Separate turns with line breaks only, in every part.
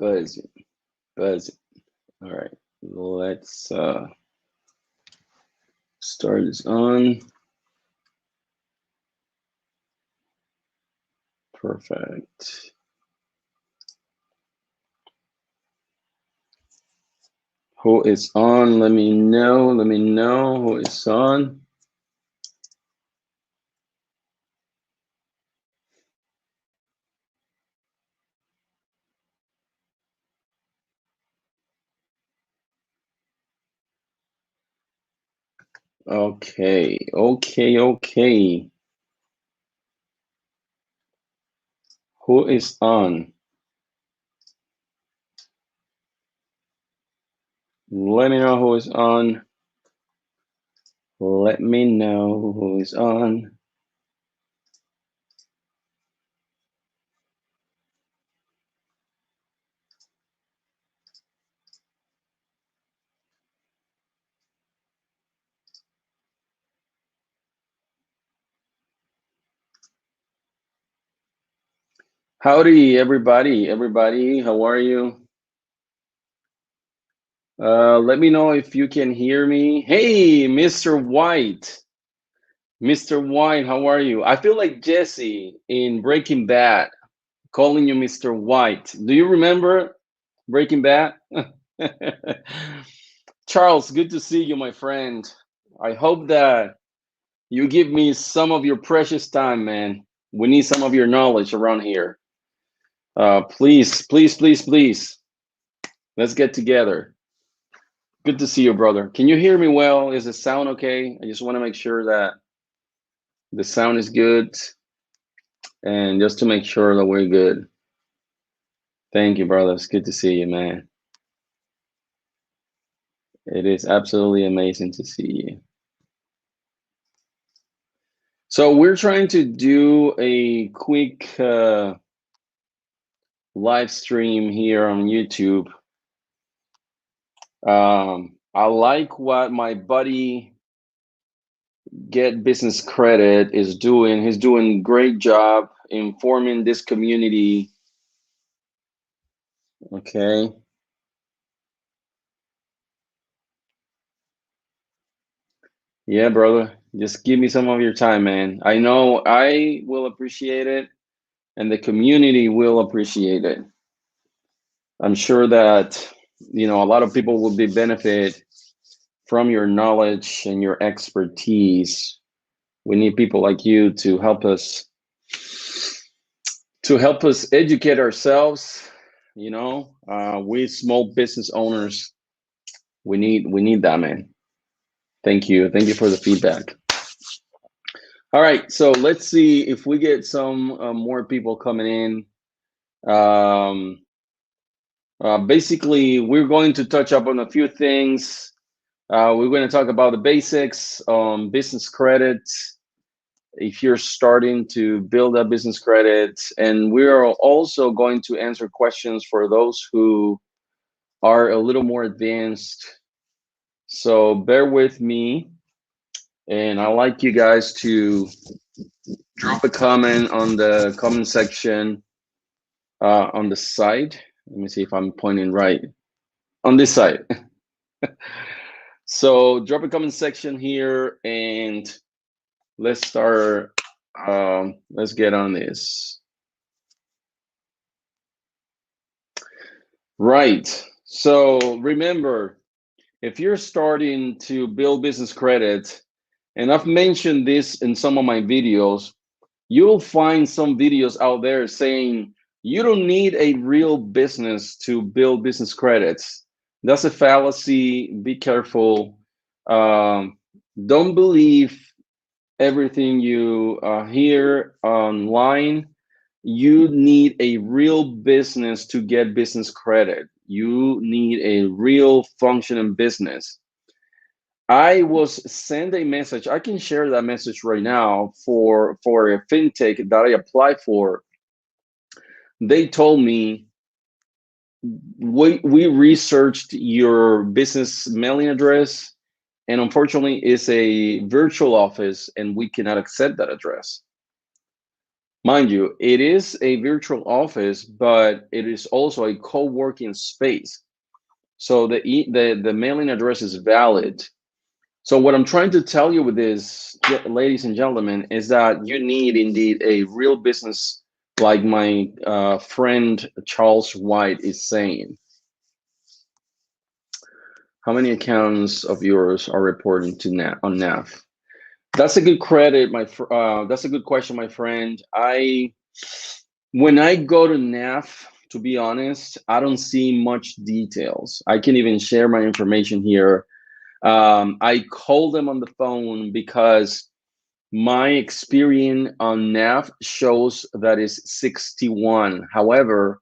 Buzzing, buzzing. All right, let's start this on. Perfect. Who is on? Let me know. Let me know who is on. Okay, okay. Who is on? Let me know who is on. Let me know who is on. Howdy, everybody. Everybody, how are you? Let me know if you can hear me. Hey, Mr. White. Mr. White, how are you? I feel like Jesse in Breaking Bad, calling you Mr. White. Do you remember Breaking Bad? Charles, good to see you, my friend. I hope that you give me some of your precious time, man. We need some of your knowledge around here. Please, please, please, please. Let's get together. Good to see you, brother. Can you hear me well? Is the sound okay? I just want to make sure that the sound is good and just to make sure that we're good. Thank you, brother. It's good to see you, man. It is absolutely amazing to see you. So we're trying to do a quick live stream here on YouTube. I like what my buddy Get Business Credit is doing. He's doing a great job informing this community. Okay. Yeah, brother. Just give me some of your time, man. I know I will appreciate it and the community will appreciate it. I'm sure that, a lot of people will be benefit from your knowledge and your expertise. We need people like you to help us educate ourselves. We small business owners, we need that, man. Thank you for the feedback. All right, so let's see if we get some more people coming in. Basically, we're going to touch up on a few things. We're going to talk about the basics on business credit, if you're starting to build a business credit, and we're also going to answer questions for those who are a little more advanced. So bear with me, and I'd like you guys to drop a comment on the comment section on the side. Let me see if I'm pointing right. On this side. So drop a comment section here and let's start. Let's get on this. Right. So remember, if you're starting to build business credit, and I've mentioned this in some of my videos, you'll find some videos out there saying you don't need a real business to build business credits. That's a fallacy. Be careful. Don't believe everything you hear online. You need a real business to get business credit. You need a real functioning business. I was sent a message. I can share that message right now for a fintech that I applied for. They told me, we researched your business mailing address, and unfortunately it's a virtual office and we cannot accept that address. Mind you, it is a virtual office, but it is also a co-working space. So the mailing address is valid. So what I'm trying to tell you with this, ladies and gentlemen, is that you need indeed a real business, like my friend Charles White is saying. How many accounts of yours are reporting to on NAF? That's a good credit, that's a good question, my friend. When I go to NAF, to be honest, I don't see much details. I can even share my information here. I call them on the phone because my experience on NAF shows that is 61. However,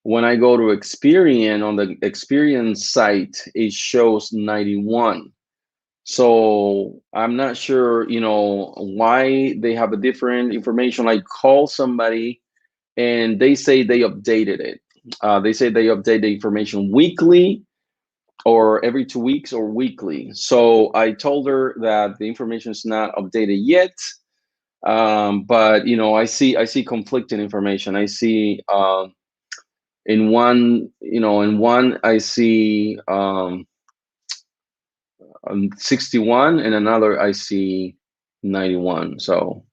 when I go to Experian on the Experian site, it shows 91. So I'm not sure, why they have a different information. I call somebody and they say they updated it. They say they update the information weekly or every 2 weeks or weekly. So I told her that the information is not updated yet. But I see conflicting information. I see in one I see 61, and another I see 91. So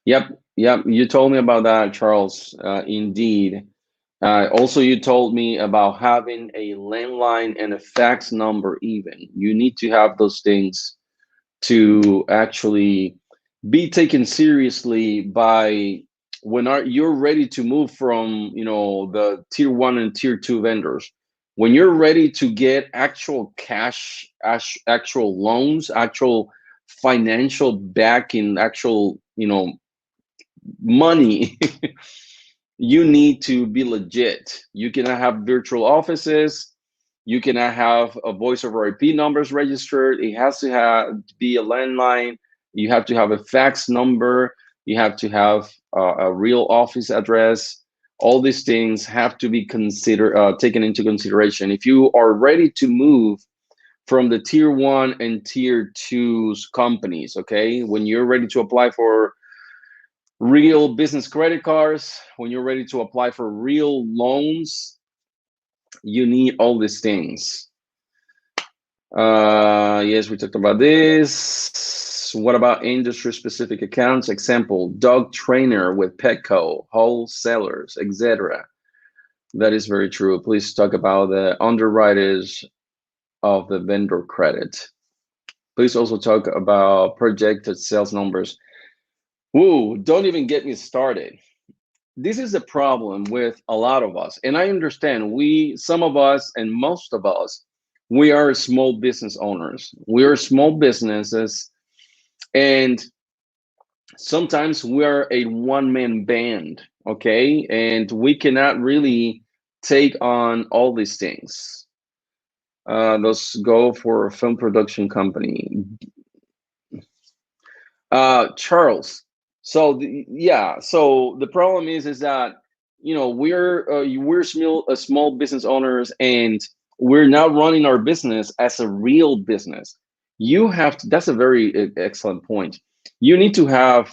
yep, you told me about that, Charles. Indeed. Also, you told me about having a landline and a fax number. Even you need to have those things to actually be taken seriously by when you're ready to move from the tier 1 and tier 2 vendors. When you're ready to get actual cash, actual loans, actual financial backing, actual money, you need to be legit. You cannot have virtual offices. You cannot have a voice over IP numbers registered. It has to be a landline. You have to have a fax number. You have to have a real office address. All these things have to be taken into consideration. If you are ready to move from the tier 1 and tier 2 companies, okay, when you're ready to apply for real business credit cards, when you're ready to apply for real loans, you need all these things. Yes, we talked about this. What about industry specific accounts? Example, dog trainer with Petco, wholesalers, etc. That is very true. Please talk about the underwriters of the vendor credit. Please also talk about projected sales numbers. Woo, don't even get me started. This is a problem with a lot of us, and I understand some of us and most of us, we are small business owners. We are small businesses, and sometimes we are a one-man band, okay, and we cannot really take on all these things. Let's go for a film production company. Charles. So the problem is that we're small business owners, and we're now running our business as a real business. You have to, that's a very excellent point. You need to have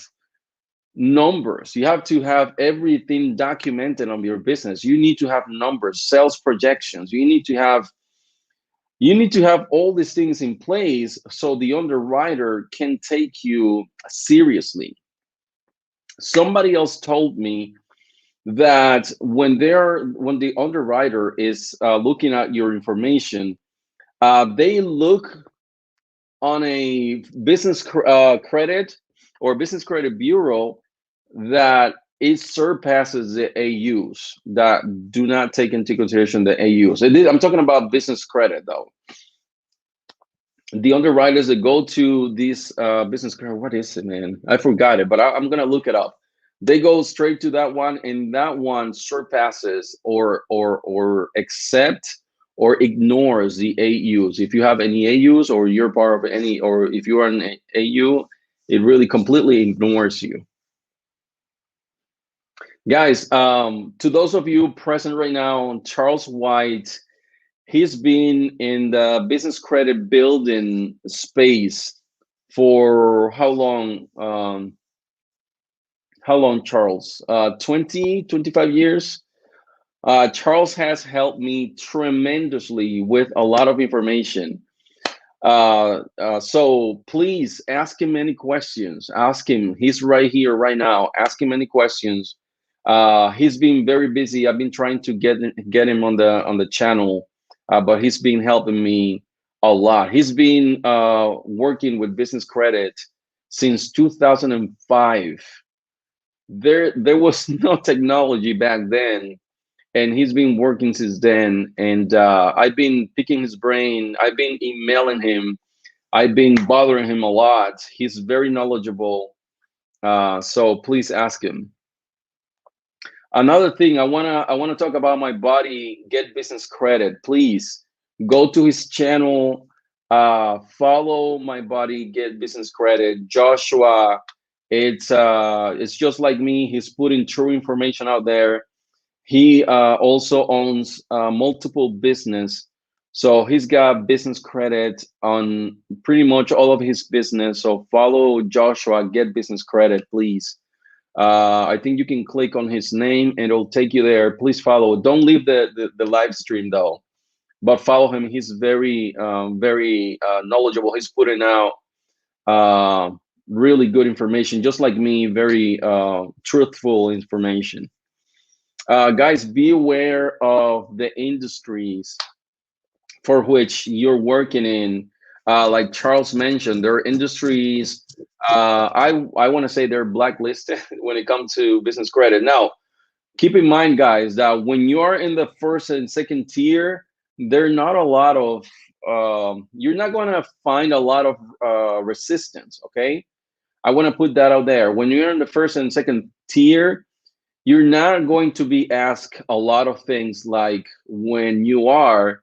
numbers. You have to have everything documented on your business. You need to have numbers, sales projections. You need to have all these things in place so the underwriter can take you seriously. Somebody else told me that when the underwriter is looking at your information, they look on a business credit or business credit bureau that it surpasses the AUs that do not take into consideration the AUs. I'm talking about business credit though. The underwriters that go to this business credit, what is it, man? I forgot it, but I'm gonna look it up. They go straight to that one, and that one surpasses or accept or ignores the AUs. If you have any AUs, or you're part of any, or if you are an AU, it really completely ignores you. Guys, to those of you present right now, Charles White, he's been in the business credit building space for how long? How long, Charles? 20, 25 years. Charles has helped me tremendously with a lot of information. So please ask him any questions. Ask him. He's right here, right now. Ask him any questions. He's been very busy. I've been trying to get him on the channel, but he's been helping me a lot. He's been working with business credit since 2005. There was no technology back then, and he's been working since then. And I've been picking his brain. I've been emailing him. I've been bothering him a lot. He's very knowledgeable. So please ask him. Another thing I wanna talk about my buddy Get Business Credit. Please go to his channel. Follow my buddy Get Business Credit, Joshua. It's just like me. He's putting true information out there. He also owns multiple business, so he's got business credit on pretty much all of his business. So follow Joshua, Get Business Credit, please. I think you can click on his name and it'll take you there. Please follow. Don't leave the live stream though, but follow him. He's very knowledgeable. He's putting out uh, really good information, just like me. Very truthful information. Guys, be aware of the industries for which you're working in. Like Charles mentioned, there are industries. I want to say they're blacklisted when it comes to business credit. Now, keep in mind, guys, that when you are in the first and second tier, there are not a lot of. You're not going to find a lot of resistance. Okay, I want to put that out there. When you're in the first and second tier, you're not going to be asked a lot of things like when you are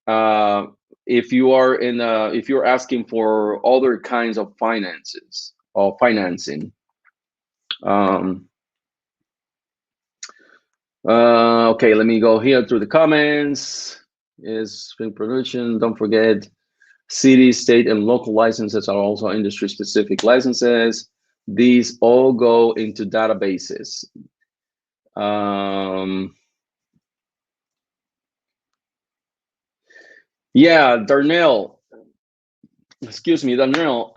uh, if you are if you're asking for other kinds of finances or financing. um, okay, let me go here through the comments. Is film production, don't forget city, state, and local licenses are also industry specific licenses. These all go into databases. um, Yeah, Darnell, excuse me, Darnell.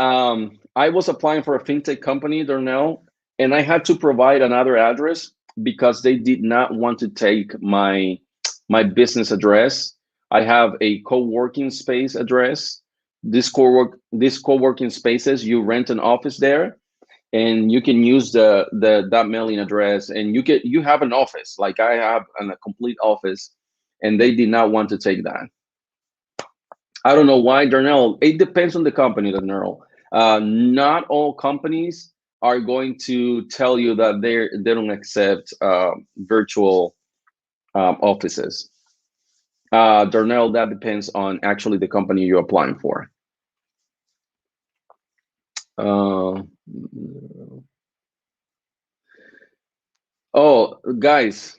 I was applying for a fintech company, Darnell, and I had to provide another address because they did not want to take my business address. I have a co-working space address. This co-working spaces, you rent an office there, and you can use the that mailing address, and you have an office. Like I have a complete office, and they did not want to take that. I don't know why, Darnell. It depends on the company, Darnell. Not all companies are going to tell you that they don't accept virtual offices. Darnell, that depends on actually the company you're applying for. Uh, oh, guys,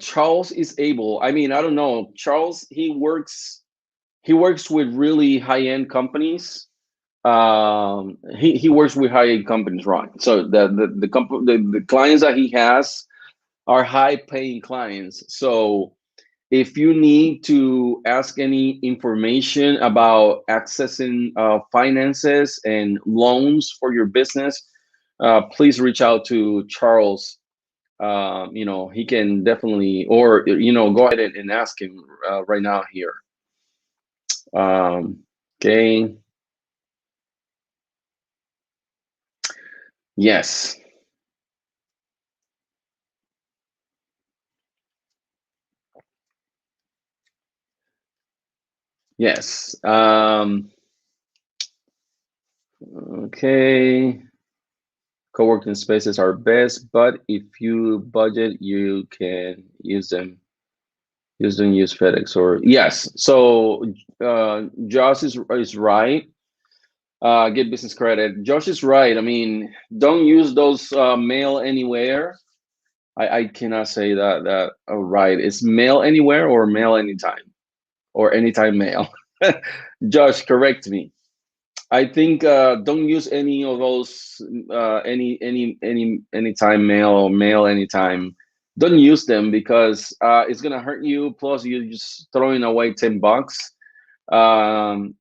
Charles is able. I mean, I don't know. Charles, he works with really high-end companies. He works with high-end companies, right? So the clients that he has are high-paying clients. So if you need to ask any information about accessing finances and loans for your business, please reach out to Charles. He can definitely, or go ahead and ask him right now here. Okay. Yes. Yes. Okay. Co-working spaces are best, but if you budget, you can use them. Use FedEx or yes. So Josh is right. Get business credit. Josh is right. I mean, don't use those mail anywhere. I cannot say that right. It's mail anywhere or mail anytime or anytime mail. Josh, correct me. I think don't use any of those anytime mail or mail anytime. Don't use them because it's gonna hurt you. Plus, you're just throwing away $10.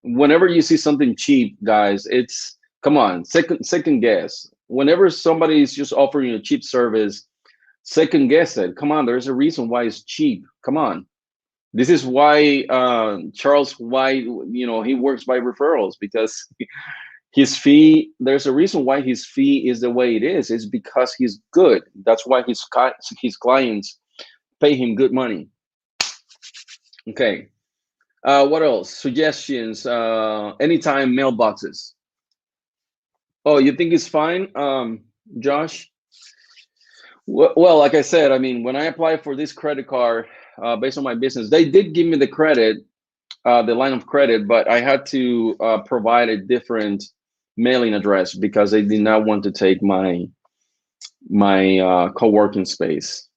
Whenever you see something cheap, guys, it's come on, second guess. Whenever somebody is just offering you a cheap service, second guess it. Come on, there's a reason why it's cheap. Come on. This is why Charles White, he works by referrals because his fee. There's a reason why his fee is the way it is. It's because he's good. That's why his clients pay him good money. Okay. What else? Suggestions. Anytime mailboxes. Oh, you think it's fine, Josh? Well, like I said, I mean, when I applied for this credit card, based on my business, they did give me the credit, the line of credit, but I had to provide a different mailing address because they did not want to take my co-working space.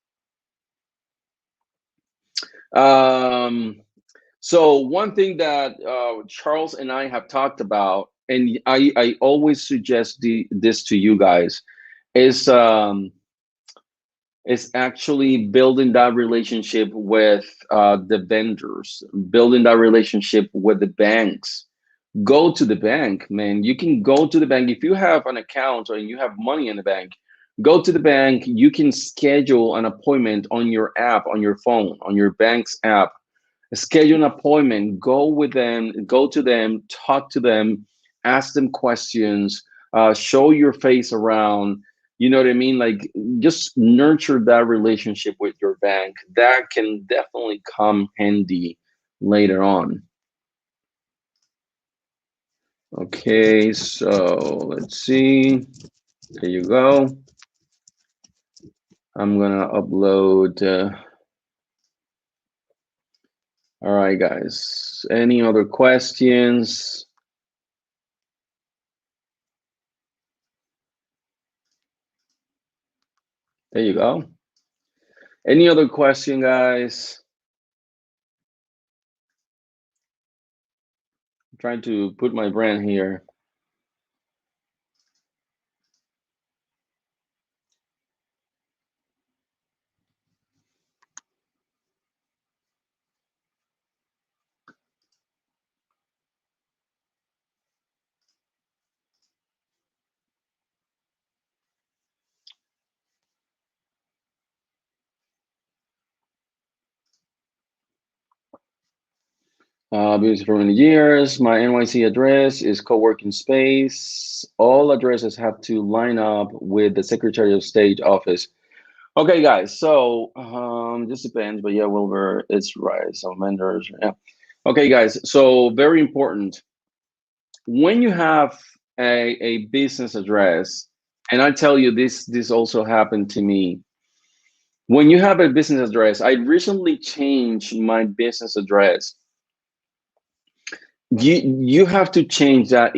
So one thing that Charles and I have talked about, and I always suggest this to you guys, is actually building that relationship with the vendors, building that relationship with the banks. Go to the bank, man. You can go to the bank if you have an account or you have money in the bank. Go to the bank. You can schedule an appointment on your app, on your phone, on your bank's app. Schedule an appointment. Go with them. Go to them. Talk to them. Ask them questions. Show your face around. You know what I mean? Like just nurture that relationship with your bank. That can definitely come handy later on. Okay, so let's see. There you go. I'm gonna upload. All right, guys. Any other questions? There you go. Any other question, guys? I'm trying to put my brand here. Been for many years. My NYC address is co-working space. All addresses have to line up with the Secretary of State office. Okay, guys. So this depends, but yeah, Wilbur, it's right. Some vendors, yeah. Okay, guys. So very important. When you have a business address, and I tell you this also happened to me. When you have a business address, I recently changed my business address. You have to change that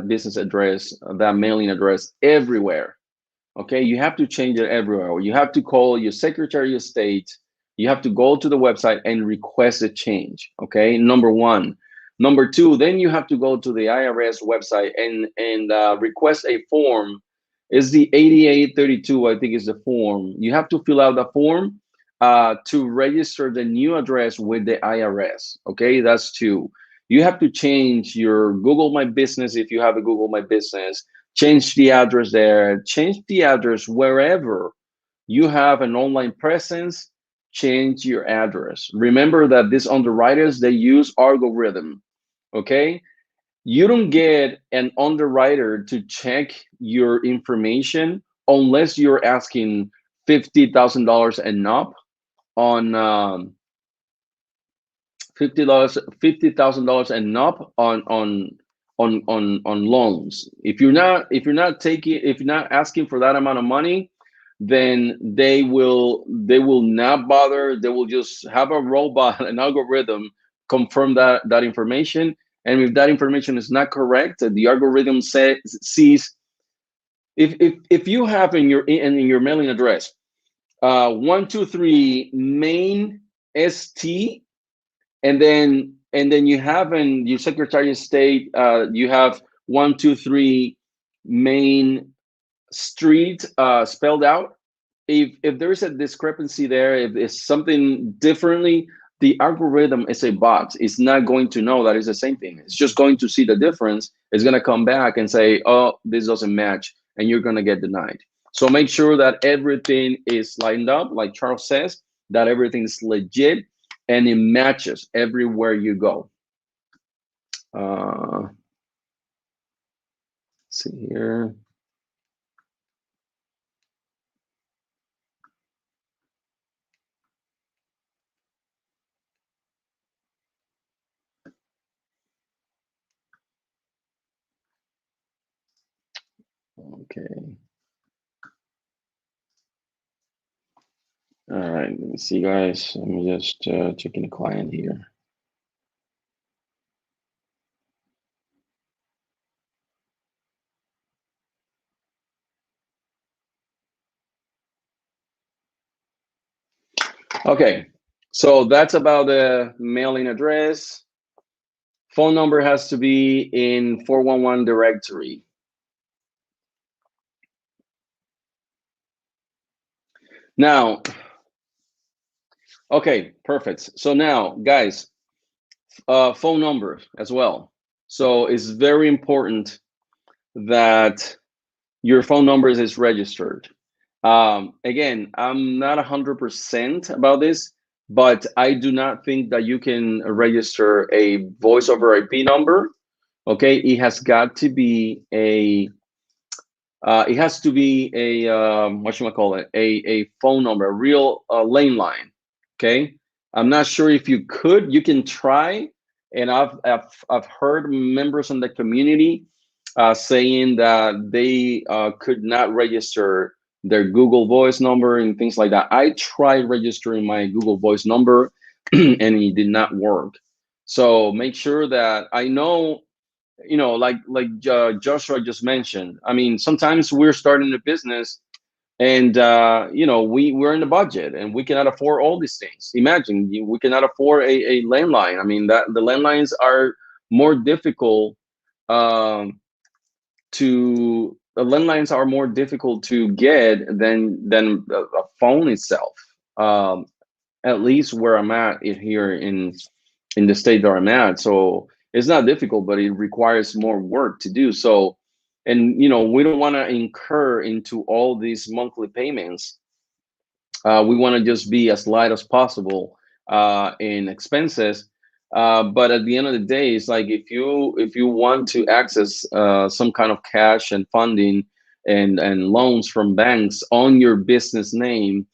business address, that mailing address everywhere. Okay, you have to change it everywhere. You have to call your Secretary of State. You have to go to the website and request a change. Okay, number one. Number two, then you have to go to the IRS website and request a form. It's the 8832, I think, is the form. You have to fill out the form to register the new address with the IRS. Okay, that's two. You have to change your Google My Business if you have a Google My Business. Change the address there. Change the address wherever you have an online presence. Change your address. Remember that these underwriters, they use algorithm. Okay, you don't get an underwriter to check your information unless you're asking $50,000 and up on $50,000 and up on loans. If you're not asking for that amount of money, then they will not bother. They will just have a robot, an algorithm confirm that information. And if that information is not correct, the algorithm sees if you have in your mailing address 123 Main ST, and then you have in your Secretary of State, you have 123 Main Street spelled out. If there's a discrepancy there, if it's something differently, the algorithm is a bot. It's not going to know that it's the same thing. It's just going to see the difference. It's going to come back and say, oh, this doesn't match, and you're going to get denied. So make sure that everything is lined up, like Charles says, that everything is legit and it matches everywhere you go. Let's see here. Okay. All right, let me see, guys. Let me just checking the client here. Okay, so that's about the mailing address. Phone number has to be in 411 directory. Now, okay, perfect. So now, guys, phone number as well. So it's very important that your phone number is registered. Again, I'm not 100% about this, but I do not think that you can register a voice over IP number. Okay, it has got to be a it has to be a what should I call it? A phone number, a real landline. Okay, I'm not sure if you could. You can try, and I've heard members in the community saying that they could not register their Google Voice number and things like that. I tried registering my Google Voice number, and it did not work. So make sure that I know, like Joshua just mentioned. I mean, sometimes we're starting a business, and we're in the budget, and we cannot afford all these things. Imagine we cannot afford a landline. I mean, that the landlines are more difficult the landlines are more difficult to get than a phone itself. At least where I'm at here in the state that I'm at. So it's not difficult, but it requires more work to do. So, and we don't want to incur into all these monthly payments. We want to just be as light as possible in expenses. But at the end of the day, it's like if you want to access some kind of cash and funding and loans from banks on your business name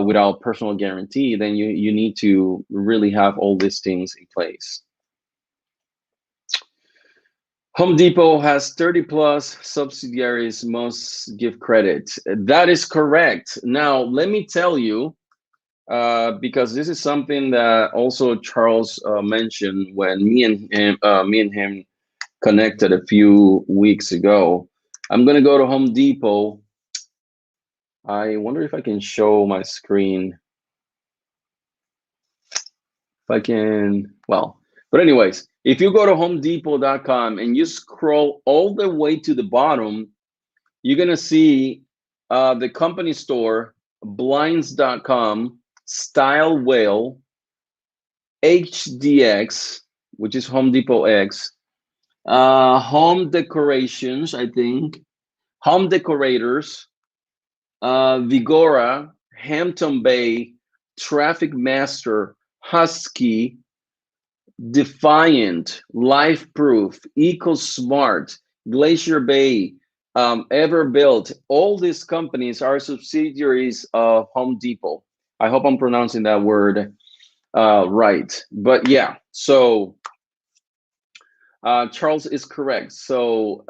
without personal guarantee, then you need to really have all these things in place. Home Depot has 30 plus subsidiaries, must give credit. That is correct. Now, let me tell you, because this is something that also Charles mentioned when me and him connected a few weeks ago. I'm gonna go to Home Depot. I wonder if I can show my screen. If I can, well, but anyways, if you go to homedepot.com and you scroll all the way to the bottom, you're gonna see the company store, blinds.com, Style Whale, HDX, which is Home Depot X, Home Decorations, I think, Home Decorators, Vigora, Hampton Bay, Traffic Master, Husky, Defiant, Life Proof, EcoSmart, Glacier Bay, Everbuilt. All these companies are subsidiaries of Home Depot. I hope I'm pronouncing that word right. But yeah, so Charles is correct. So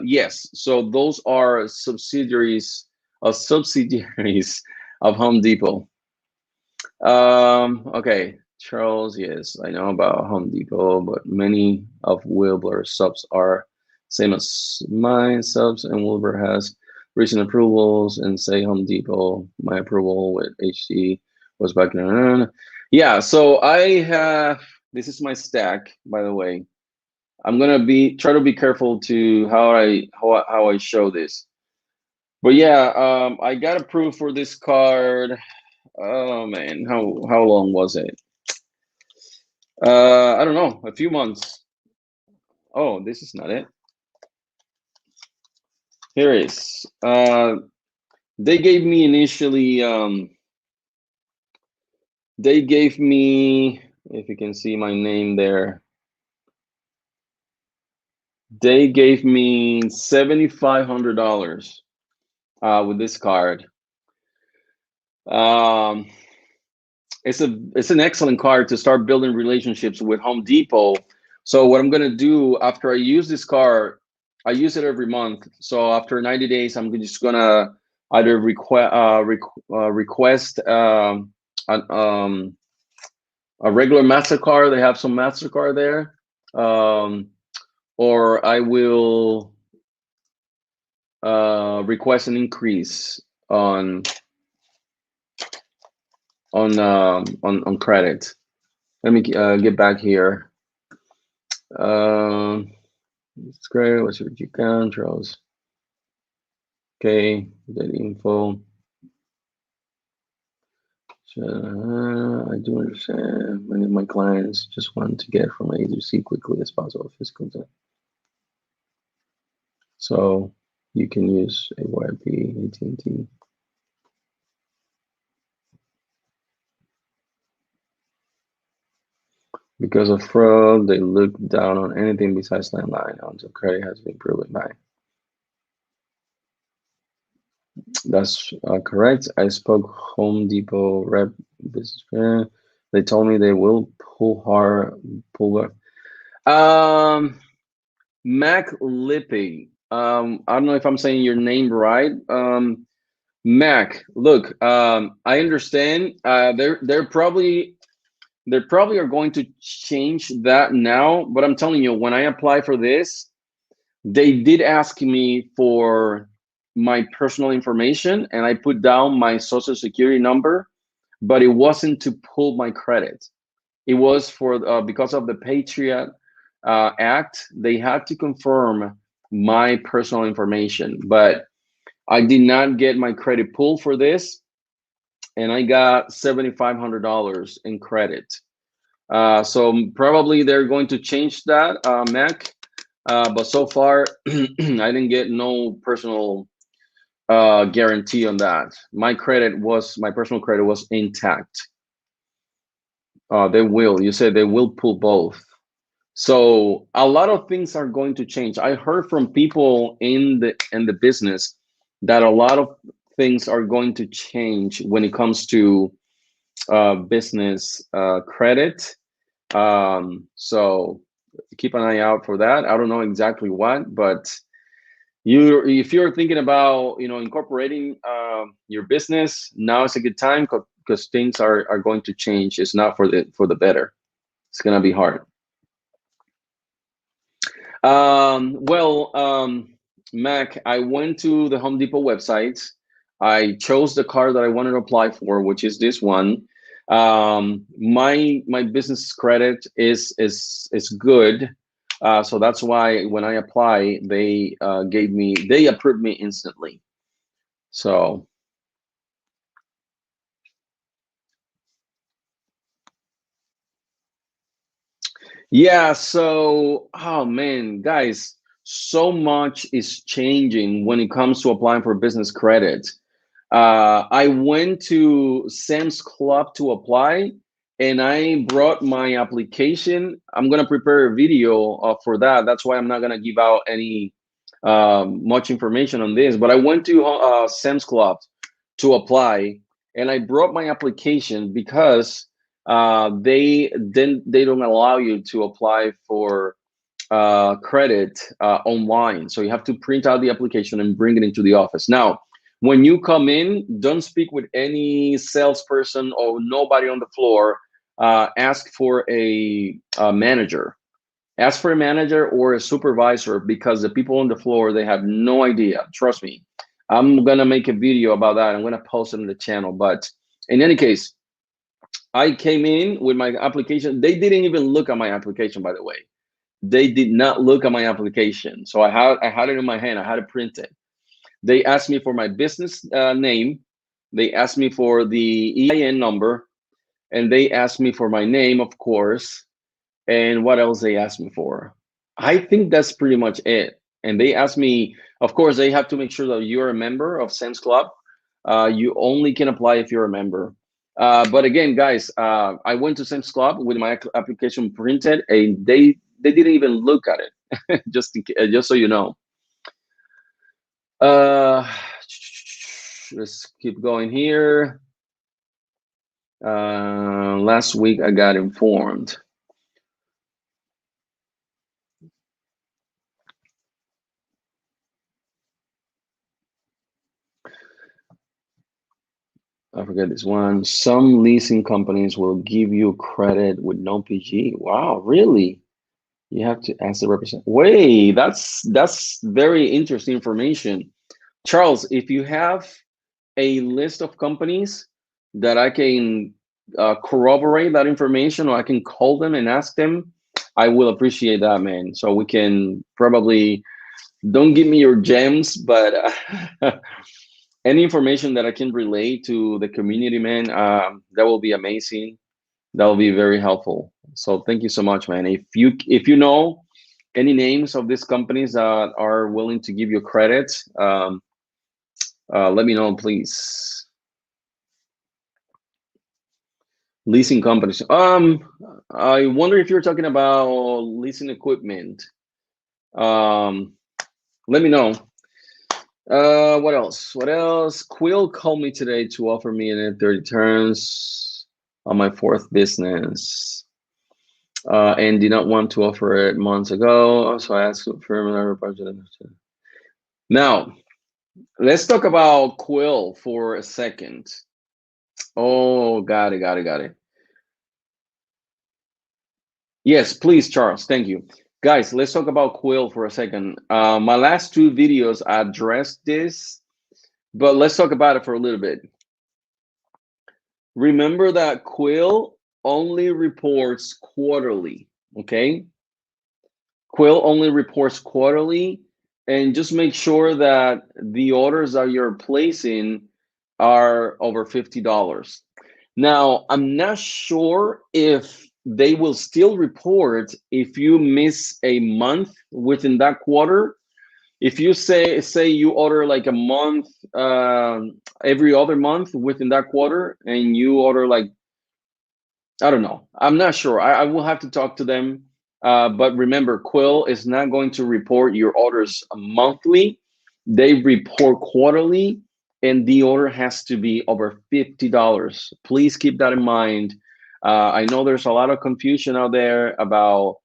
yes, so those are subsidiaries of Home Depot. Okay, Charles, yes, I know about Home Depot, but many of Wilbur subs are same as my subs, and Wilbur has recent approvals, and say Home Depot, my approval with HD was back in. Yeah, so I have, this is my stack, by the way. I'm gonna try to be careful to how I show this. But yeah, I got approved for this card. Oh man, how long was it? I don't know, a few months. Oh, this is not it. Here it is. They gave me initially. They gave me, if you can see my name there. They gave me $7,500 with this card. Um, it's an excellent card to start building relationships with Home Depot. So what I'm gonna do after I use this card, I use it every month. So after 90 days, I'm just gonna either request a regular MasterCard. They have some MasterCard there, or I will request an increase on credit. Let me get back here. It's great. What's your account, Charles? Okay, the info. I do understand. Many of my clients just want to get from A to C quickly as possible. Physical debt. So you can use AYP, AT&T. Because of fraud, they look down on anything besides landline until credit has been proven by. That's correct. I spoke Home Depot rep business. They told me they will pull back. Mac Lippy. I don't know if I'm saying your name right. Mac, look, I understand. They're probably are going to change that now, but I'm telling you, when I apply for this, they did ask me for my personal information, and I put down my social security number, but it wasn't to pull my credit. It was for because of the Patriot Act, they had to confirm my personal information, but I did not get my credit pulled for this, and I got $7,500 in credit. So probably they're going to change that, Mac. But so far, I didn't get no personal guarantee on that. My personal credit was intact. They will. You said they will pull both. So a lot of things are going to change. I heard from people in the business that a lot of things are going to change when it comes to business credit. So keep an eye out for that. I don't know exactly what, but if you're thinking about incorporating your business, now is a good time because things are going to change. It's not for the better. It's gonna be hard. Mac, I went to the Home Depot website. I chose the car that I wanted to apply for, which is this one. My business credit is good, so that's why when I apply, they approved me instantly. So yeah, so oh man, guys, so much is changing when it comes to applying for business credit. I went to Sam's Club to apply, and I brought my application. I'm gonna prepare a video for that. That's why I'm not gonna give out any much information on this. But I went to Sam's Club to apply, and I brought my application because they don't allow you to apply for credit online. So you have to print out the application and bring it into the office. Now, when you come in, don't speak with any salesperson or nobody on the floor. Ask for a manager. Ask for a manager or a supervisor, because the people on the floor, they have no idea. Trust me. I'm gonna make a video about that. I'm gonna post it on the channel. But in any case, I came in with my application. They didn't even look at my application, by the way. they did not look at my application. So I had it in my hand. I had it printed. They asked me for my business name. They asked me for the EIN number, and they asked me for my name, of course. And what else they asked me for? I think that's pretty much it. And they asked me, of course, they have to make sure that you're a member of Sam's Club. You only can apply if you're a member. But again, guys, I went to Sam's Club with my application printed, and they didn't even look at it. Just so you know. Uh, let's keep going here. Last week I got informed. I forget this one. Some leasing companies will give you credit with no PG. Wow, really? You have to ask the representative. Wait, that's very interesting information. Charles, if you have a list of companies that I can corroborate that information, or I can call them and ask them, I will appreciate that, man. So we can probably, don't give me your gems, but any information that I can relate to the community, man, that will be amazing. That will be very helpful. So thank you so much, man. If you know any names of these companies that are willing to give you credit, let me know, please. Leasing companies. I wonder if you're talking about leasing equipment. Let me know. What else? What else? Quill called me today to offer me an 30 turns on my fourth business, and did not want to offer it months ago. So I asked for another project. Now, let's talk about Quill for a second. Oh, got it. Yes, please, Charles. Thank you. Guys, let's talk about Quill for a second. My last two videos addressed this, but let's talk about it for a little bit. Remember that Quill only reports quarterly, okay? Quill only reports quarterly, and just make sure that the orders that you're placing are over $50. Now, I'm not sure if they will still report if you miss a month within that quarter. If you say you order like a month, every other month within that quarter, and you order like, I don't know, I'm not sure. I will have to talk to them. But remember, Quill is not going to report your orders monthly. They report quarterly, and the order has to be over $50. Please keep that in mind. I know there's a lot of confusion out there about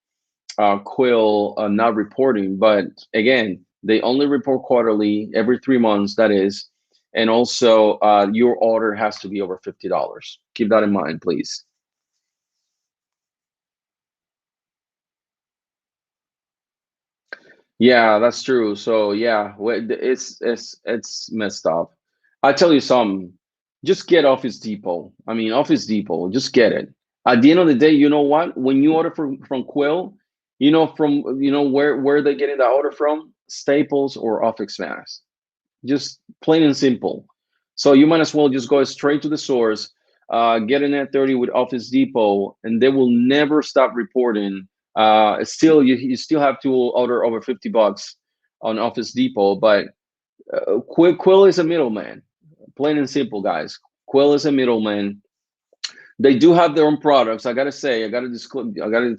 Quill not reporting, but again, they only report quarterly, every 3 months, that is. And also, your order has to be over $50. Keep that in mind, please. Yeah, that's true. So yeah, it's messed up. I tell you something, just get Office Depot. I mean, Office Depot, just get it. At the end of the day, you know what? When you order from Quill, where they're getting the order from, Staples or Office Max. Just plain and simple. So you might as well just go straight to the source, get an net 30 with Office Depot, and they will never stop reporting. Still, you still have to order over $50 on Office Depot, but Quill is a middleman. Plain and simple, guys. Quill is a middleman. They do have their own products. I gotta say, I gotta disclose, I gotta,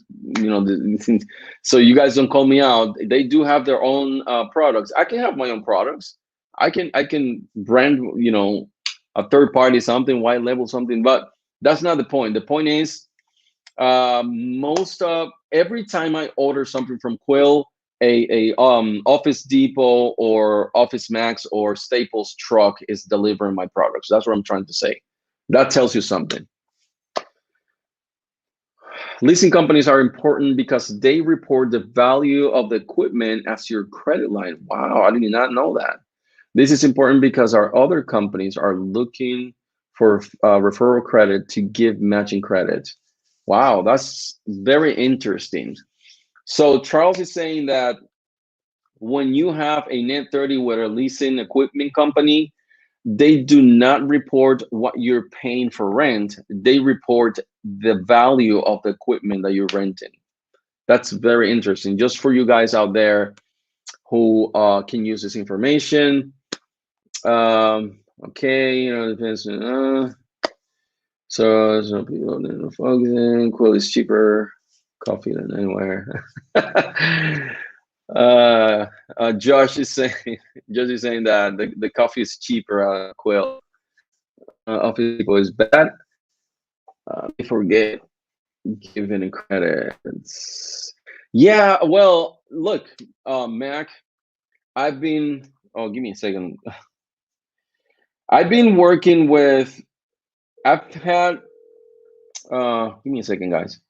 so you guys don't call me out. They do have their own products. I can have my own products. I can brand, a third party something, white label something, but that's not the point. The point is, most of every time I order something from Quill, a Office Depot or Office Max or Staples truck is delivering my products. That's what I'm trying to say. That tells you something. Leasing companies are important because they report the value of the equipment as your credit line. Wow, I did not know that. This is important because our other companies are looking for referral credit to give matching credit. Wow, that's very interesting. So Charles is saying that when you have a net 30 with a leasing equipment company, they do not report what you're paying for rent. They report the value of the equipment that you're renting. That's very interesting. Just for you guys out there who can use this information. Okay, you know, depends. So some people didn't focus. Quill is cheaper. Coffee than anywhere. Josh is saying, Josh is saying that the coffee is cheaper at Quill. Office Depot is bad. They forget giving credits. Yeah, well, look, Mac, I've been. Oh, give me a second. I've been working with. I've had. Give me a second, guys.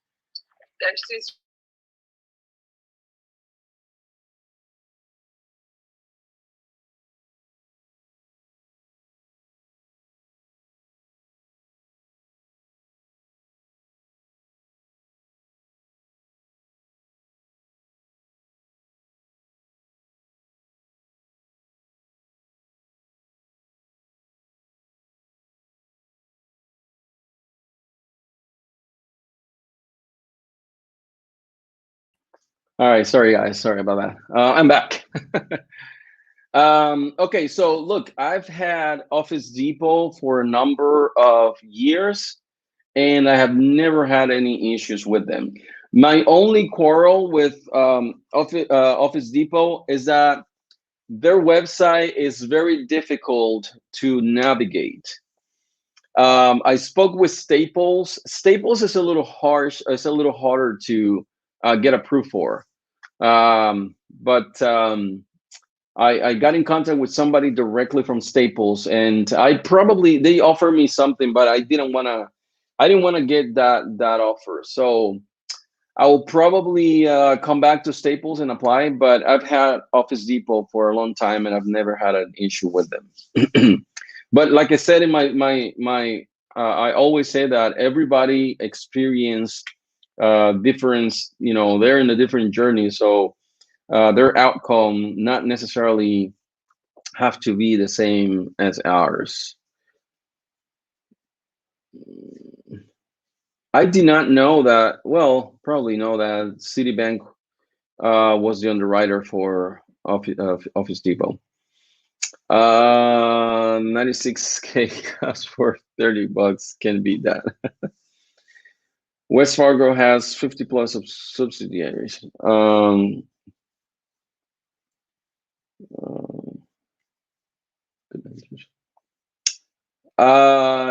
All right, sorry guys, sorry about that. I'm back. Okay, so look, I've had Office Depot for a number of years, and I have never had any issues with them. My only quarrel with Office Depot is that their website is very difficult to navigate. I spoke with Staples. Staples is a little harsh. It's a little harder to get approved for. But I got in contact with somebody directly from Staples, and they offered me something, but I didn't want to. I didn't want to get that offer. So I will probably come back to Staples and apply. But I've had Office Depot for a long time, and I've never had an issue with them. But like I said in I always say that everybody experience difference. You know, they're in a different journey, so their outcome not necessarily have to be the same as ours. I did not know that. Well, probably know that Citibank was the underwriter for Office Depot. 96K cost for $30 can beat that. West Fargo has 50 plus of subsidiaries.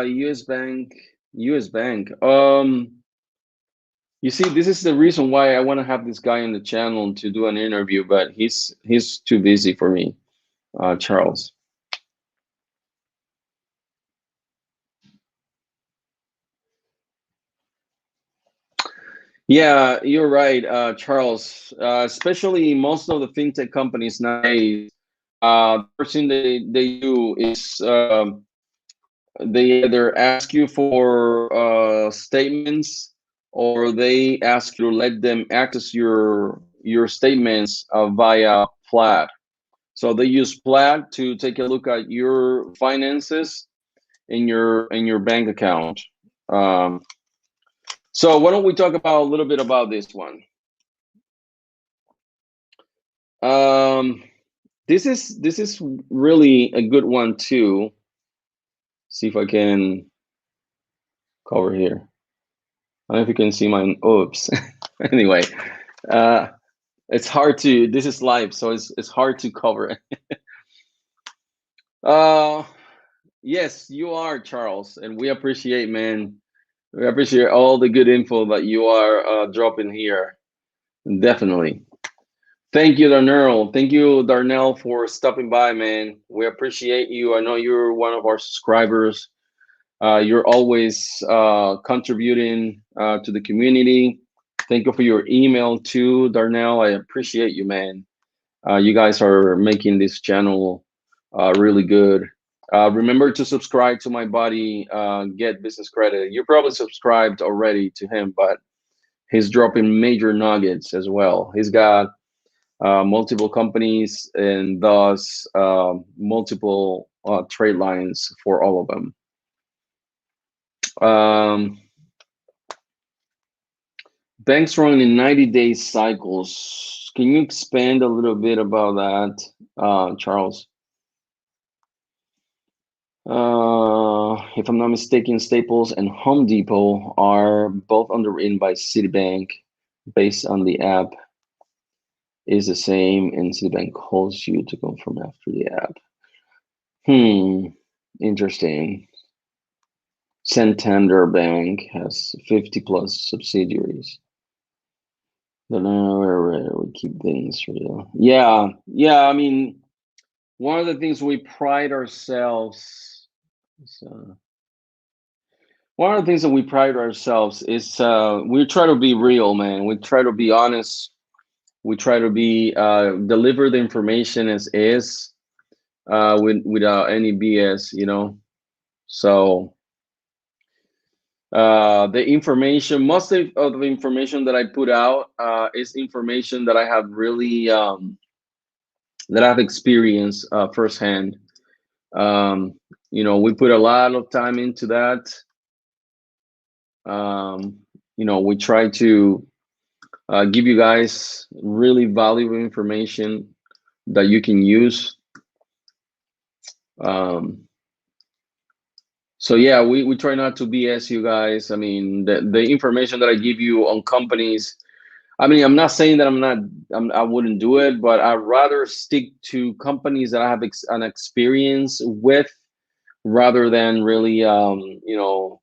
US Bank, US Bank. You see, this is the reason why I want to have this guy on the channel to do an interview, but he's too busy for me, Charles. Yeah, you're right, Charles. Especially most of the fintech companies nowadays, the first thing they do is they either ask you for statements, or they ask you to let them access your statements via Plaid. So they use Plaid to take a look at your finances in your bank account. Um, so why don't we talk about a little bit about this one? Um, this is really a good one too. See if I can cover here. I don't know if you can see mine. Oops. Anyway, it's hard to. This is live, so it's hard to cover. Yes, you are, Charles, and we appreciate, man. We appreciate all the good info that you are dropping here. Definitely. Thank you, Darnell. Thank you, Darnell, for stopping by, man. We appreciate you. I know you're one of our subscribers. You're always contributing to the community. Thank you for your email too, Darnell. I appreciate you, man. You guys are making this channel really good. Remember to subscribe to my buddy, Get Business Credit. You're probably subscribed already to him, but He's dropping major nuggets as well. He's got multiple companies and thus multiple trade lines for all of them. Banks run in 90-day cycles. Can you expand a little bit about that, Charles? If I'm not mistaken, Staples and Home Depot are both underwritten by Citibank based on the app is the same, and Citibank calls you to confirm after the app. Interesting. Santander Bank has 50 plus subsidiaries. Don't know where we keep things real. Yeah. I mean, one of the things we pride ourselves. One of the things that we pride ourselves is we try to be real, man. We try to be honest. We try to be deliver the information as is, without any BS, you know. So the information, most of the information that I put out is information that I have really that I've experienced firsthand. You know, we put a lot of time into that. You know, we try to give you guys really valuable information that you can use. So yeah, we try not to BS you guys. I mean, the information that I give you on companies, I mean, I'm not saying that I wouldn't do it, but I'd rather stick to companies that I have an experience with rather than really, you know,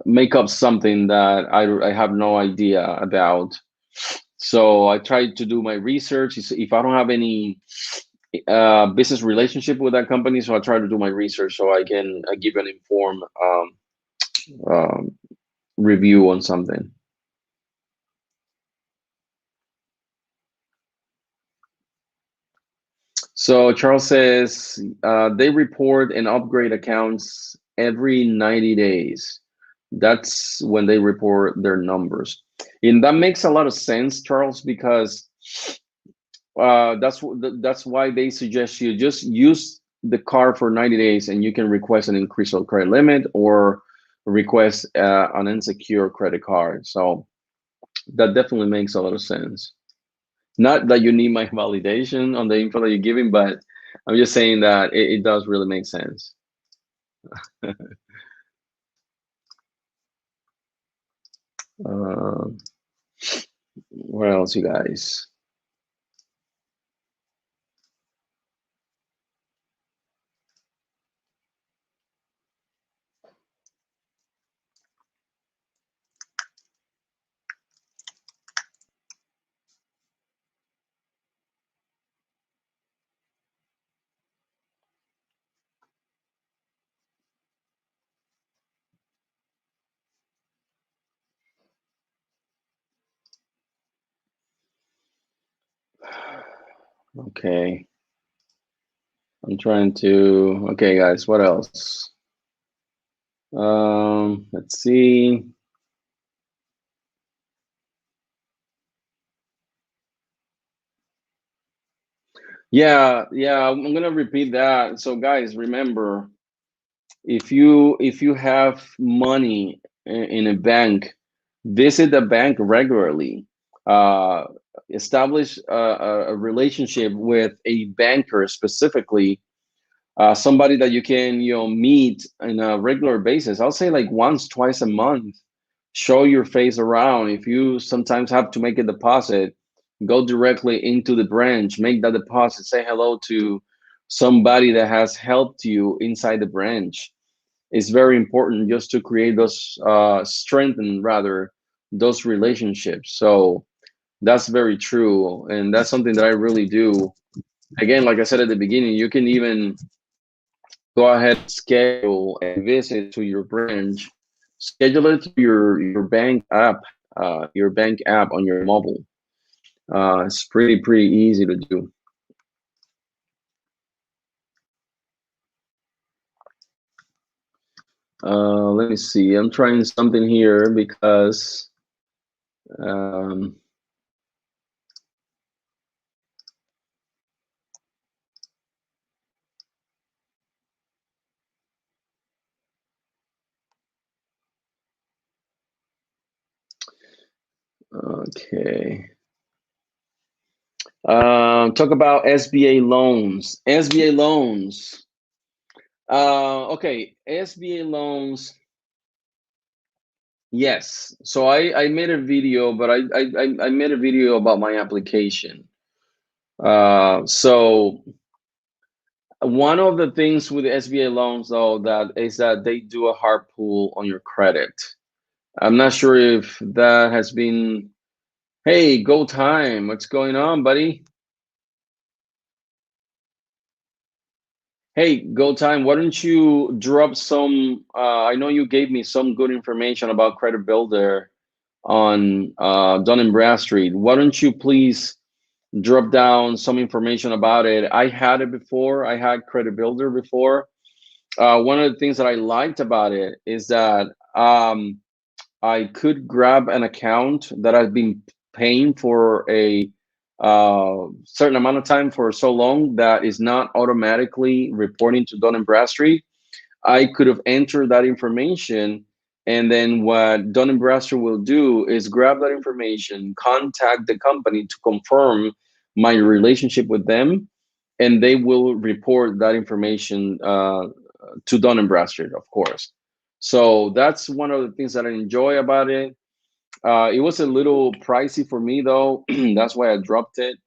make up something that I have no idea about. So I try to do my research. If I don't have any business relationship with that company, so I try to do my research so I can give an informed um, review on something. So Charles says they report and upgrade accounts every 90 days. That's when they report their numbers. And that makes a lot of sense, Charles, because that's why they suggest you just use the card for 90 days and you can request an increase of credit limit or request an unsecured credit card. So that definitely makes a lot of sense. Not that you need my validation on the info that you're giving, but I'm just saying that it does really make sense. uh, what else, you guys? Okay. I'm trying to, okay, guys, what else? Let's see. Yeah, I'm gonna repeat that. So guys, remember, if you have money in a bank, visit the bank regularly. Uh, establish a relationship with a banker specifically, somebody that you can meet on a regular basis. I'll say like once, twice a month. Show your face around. If you sometimes have to make a deposit, go directly into the branch, make that deposit, say hello to somebody that has helped you inside the branch. It's very important just to create those strengthen rather those relationships. So that's very true, and that's something that I really do. Again, like I said at the beginning, you can even go ahead and schedule a visit to your branch. Schedule it to your your bank app on your mobile. It's pretty easy to do. Let me see. I'm trying something here because um, okay. Talk about SBA loans. SBA loans. Okay, SBA loans. Yes. So I made a video, but I made a video about my application. So one of the things with the SBA loans, though, that is that they do a hard pull on your credit. I'm not sure if that has been. Hey, go time. What's going on, buddy? Hey, go time. Why don't you drop some? I know you gave me some good information about Credit Builder on Dun and Bradstreet. Why don't you please drop down some information about it? I had it before. I had Credit Builder before. One of the things that I liked about it is that I could grab an account that I've been paying for a certain amount of time for so long that is not automatically reporting to Dun and Bradstreet. I could have entered that information, and then what Dun and Bradstreet will do is grab that information, contact the company to confirm my relationship with them, and they will report that information to Dun and Bradstreet, of course. So that's one of the things that I enjoy about it. It was a little pricey for me though. That's why I dropped it.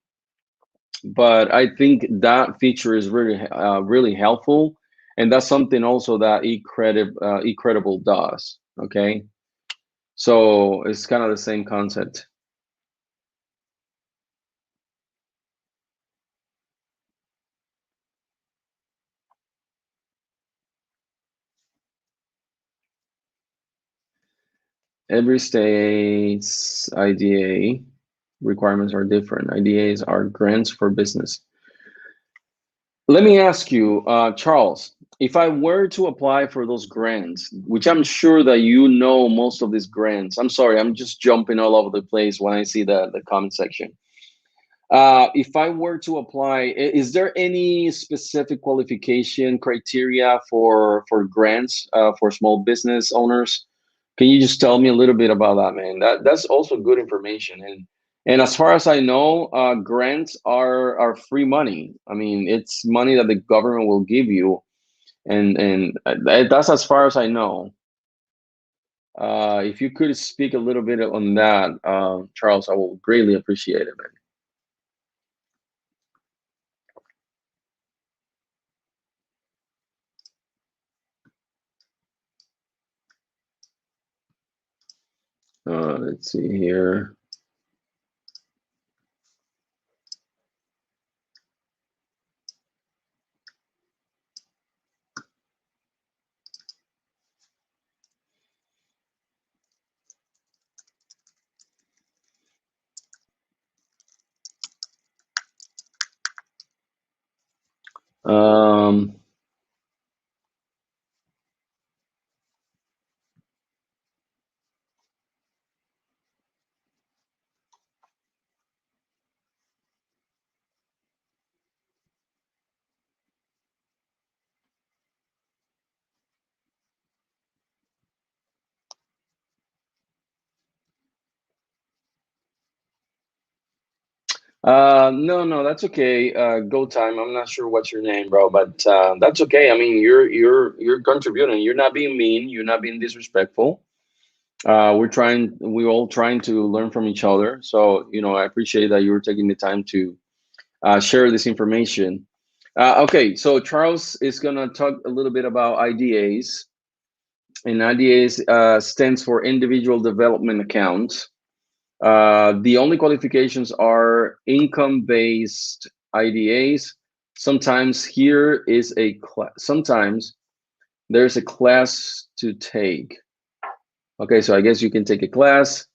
But I think that feature is really helpful, and that's something also that eCredible does. Okay, so it's kind of the same concept. Every state's IDA requirements are different. IDAs are grants for business. Let me ask you, Charles, if I were to apply for those grants, which I'm sure that you know most of these grants, I'm sorry, I'm just jumping all over the place when I see the comment section. If I were to apply, is there any specific qualification criteria for grants for small business owners? Can you just tell me a little bit about that, man? That's also good information. And as far as I know, grants are free money. I mean, it's money that the government will give you, and that's as far as I know. If you could speak a little bit on that, Charles, I will greatly appreciate it, man. Let's see here. Um, no, no, that's okay. Go time. I'm not sure what's your name, bro, but that's okay. I mean, you're contributing. You're not being mean. You're not being disrespectful. We're all trying to learn from each other. So, I appreciate that you're taking the time to share this information. Okay, so Charles is gonna talk a little bit about IDAs, and IDAs stands for Individual Development Accounts. The only qualifications are income-based IDAs. Sometimes here is a class. Sometimes there's a class to take. Okay, so I guess you can take a class.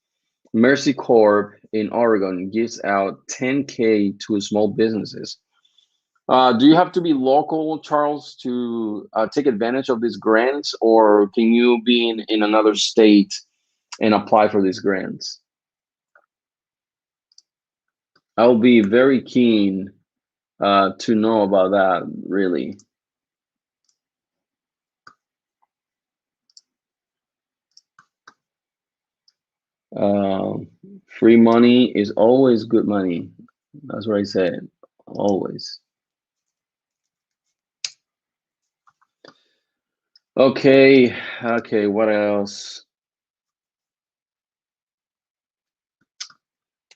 Mercy Corp in Oregon gives out 10K to small businesses. Do you have to be local, Charles, to take advantage of these grants, or can you be in another state and apply for these grants? I'll be very keen to know about that, really. Um, Free money is always good money. That's what I said, always. Okay, okay, what else?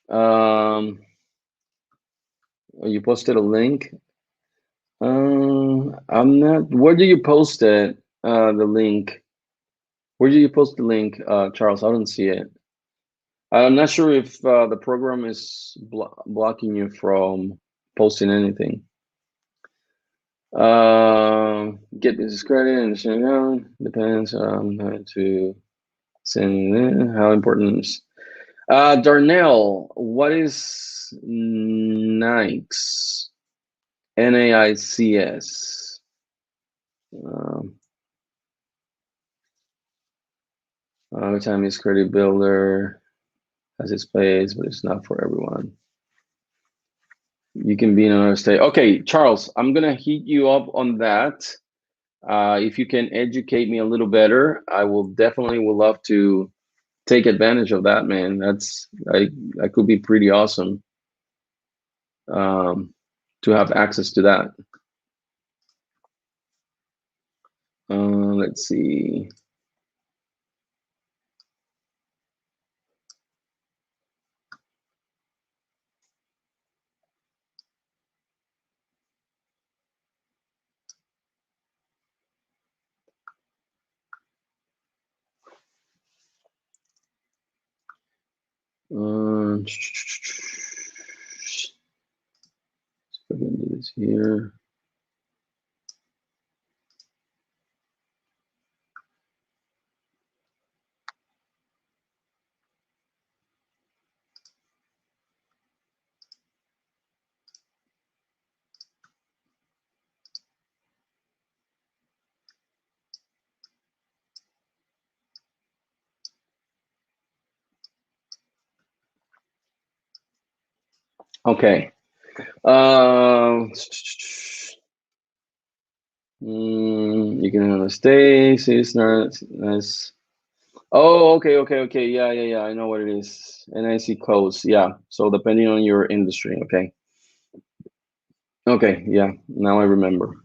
You posted a link. I'm not. Where do you post it? The link. Where do you post the link, Charles? I don't see it. I'm not sure if the program is blocking you from posting anything. Get business credit and shut down. Depends on how to send it. How important is. Darnell, what is NAICS? NAICS. Time is credit builder has its place, but it's not for everyone. You can be in another state. Okay, Charles, I'm gonna hit you up on that. If you can educate me a little better, I will definitely would love to take advantage of that, man. I could be pretty awesome to have access to that. Let's see. Let's put into this here. Okay. You can have a stake. It's not nice. Oh, okay, okay, okay. Yeah, yeah, yeah. I know what it is. NIC codes. Yeah. So depending on your industry. Okay. Okay. Yeah. Now I remember.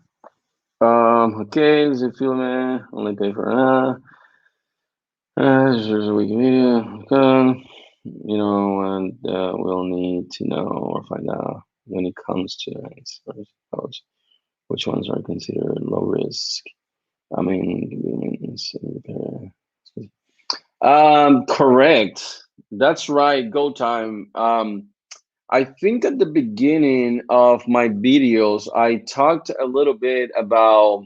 Okay. Is it filament? Only pay for there's a Wikipedia. You know, and we'll need to know or find out when it comes to codes, which ones are considered low risk. I mean, correct. That's right. Go time. I think at the beginning of my videos, I talked a little bit about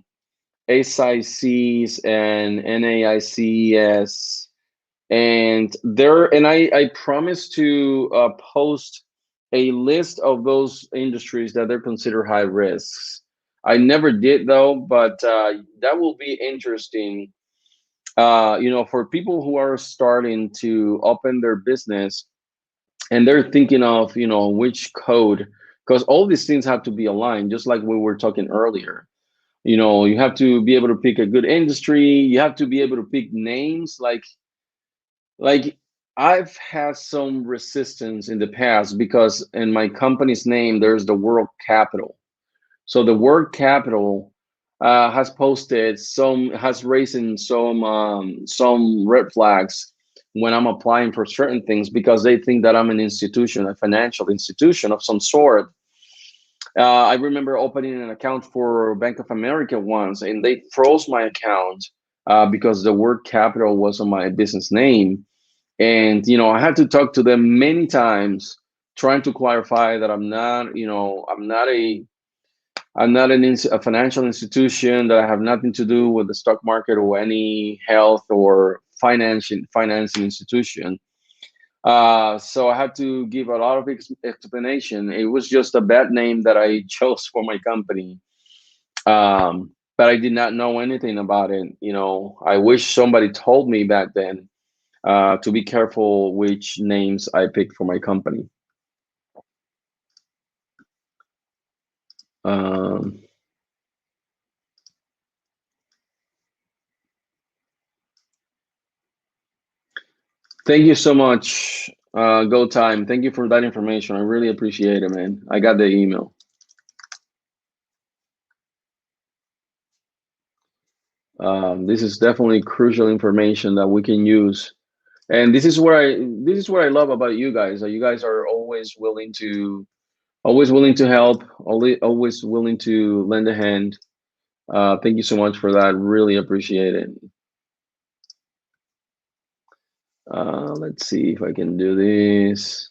SICs and NAICS, and I promised to post a list of those industries that they're considered high risks. I never did though, but that will be interesting. For people who are starting to open their business and they're thinking of, which code, because all these things have to be aligned, just like we were talking earlier. You have to be able to pick a good industry. You have to be able to pick names like I've had some resistance in the past because in my company's name there's the word capital. So the word capital has raised some red flags when I'm applying for certain things because they think that I'm an institution, a financial institution of some sort. I remember opening an account for Bank of America once, and they froze my account because the word capital was on my business name. And I had to talk to them many times, trying to clarify that I'm not a financial institution, that I have nothing to do with the stock market or any health or financing institution. So I had to give a lot of explanation. It was just a bad name that I chose for my company. But I did not know anything about it. I wish somebody told me back then to be careful which names I pick for my company. Um, Thank you so much, Go Time. Thank you for that information. I really appreciate it, man. I got the email. This is definitely crucial information that we can use, and this is what I love about you guys. That you guys are always willing to help, always willing to lend a hand. Thank you so much for that. Really appreciate it. Let's see if I can do this.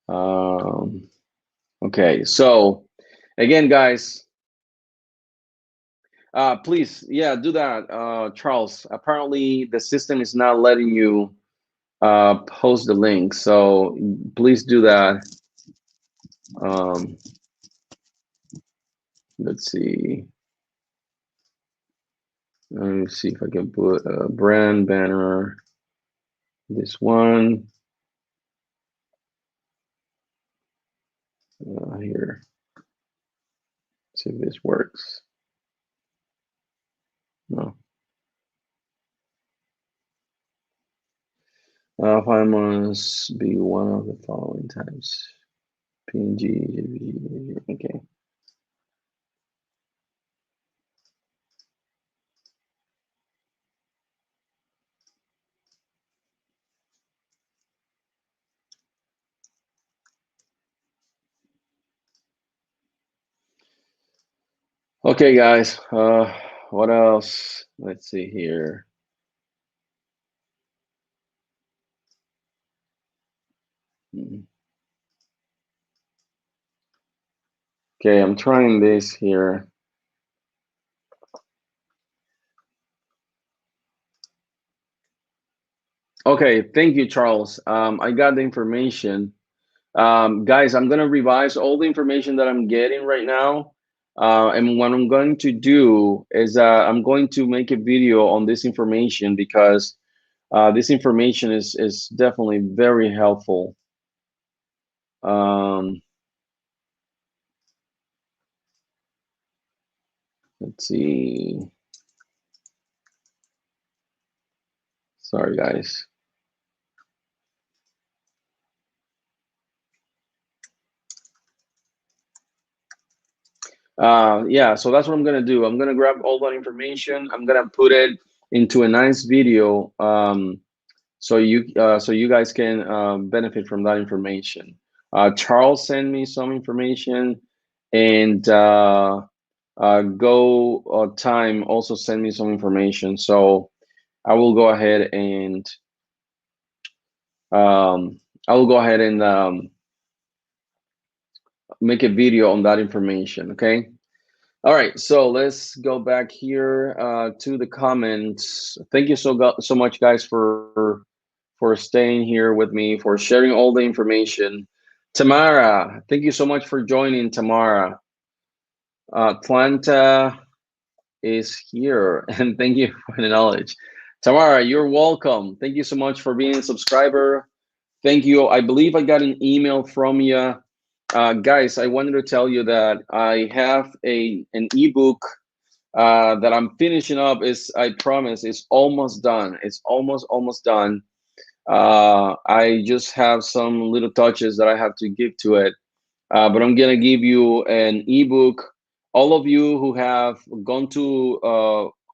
Um, okay, so again, guys, please, yeah, do that, Charles. Apparently, the system is not letting you post the link, so please do that. Um, let's see. Let me see if I can put a brand banner. This one here. See if this works. No. File must be one of the following types: PNG, JPG. Okay. Okay, guys. What else? Let's see here. Hmm. Okay, I'm trying this here. Okay, thank you, Charles. I got the information. Guys, I'm gonna revise all the information that I'm getting right now. And what I'm going to do is I'm going to make a video on this information because this information is definitely very helpful. Um, let's see. Sorry, guys. Yeah, so that's what I'm gonna do. I'm gonna grab all that information. I'm gonna put it into a nice video, so you guys can benefit from that information. Charles sent me some information, and Go Time also sent me some information. So I will go ahead and um, make a video on that information. Okay. All right, so let's go back here to the comments. Thank you so much, guys, for staying here with me, for sharing all the information. Tamara, thank you so much for joining. Tamara, Atlanta is here, and thank you for the knowledge. Tamara, you're welcome. Thank you so much for being a subscriber. Thank you. I believe I got an email from you. Guys, I wanted to tell you that I have an ebook that I'm finishing up. Is I promise it's almost done. It's almost done. I just have some little touches that I have to give to it. But I'm gonna give you an ebook. All of you who have gone to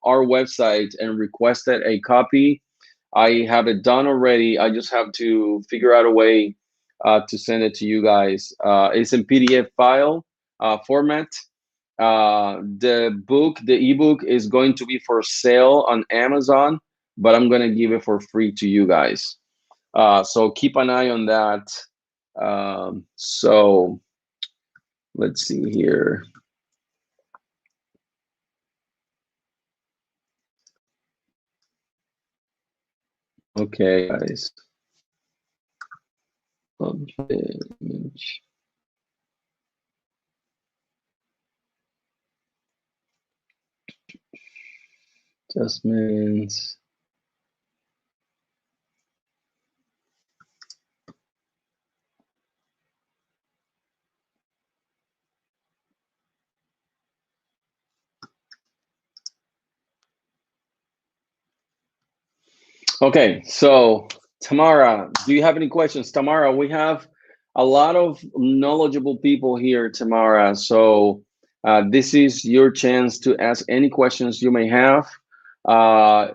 our website and requested a copy, I have it done already. I just have to figure out a way to send it to you guys. It's in PDF file format. The ebook is going to be for sale on Amazon, but I'm gonna give it for free to you guys. So keep an eye on that. So let's see here. Okay, guys. Image. Adjustments. Okay, so Tamara, do you have any questions? Tamara, we have a lot of knowledgeable people here, Tamara. So this is your chance to ask any questions you may have.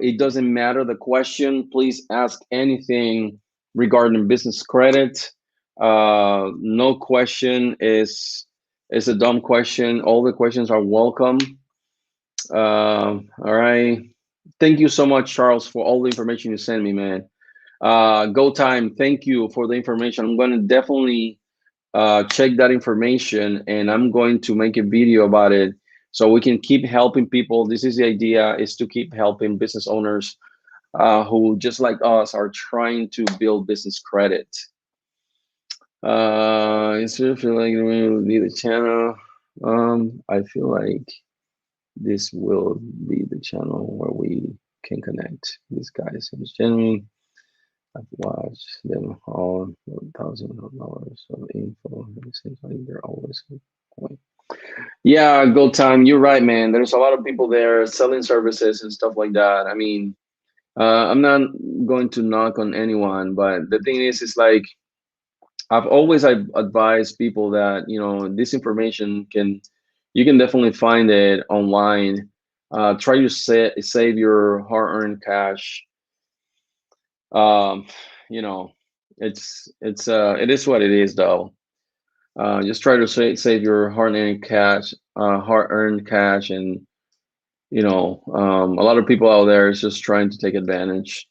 It doesn't matter the question. Please ask anything regarding business credit. No question is a dumb question. All the questions are welcome. All right. Thank you so much, Charles, for all the information you sent me, man. Go time, thank you for the information. I'm going to definitely check that information, and I'm going to make a video about it so we can keep helping people. This is the idea, is to keep helping business owners who, just like us, are trying to build business credit. Is there feel like we will be the channel? I feel like this will be the channel where we can connect. These guys seems genuine. I've watched them all thousands of dollars of info. It seems like they're always on point. Yeah, go time. You're right, man. There's a lot of people there selling services and stuff like that. I mean, I'm not going to knock on anyone, but the thing is like I've always advised people that this information you can definitely find it online. Try to save your hard-earned cash. Um, you know, it is what it is though. Just try to save your hard-earned cash, and a lot of people out there is just trying to take advantage.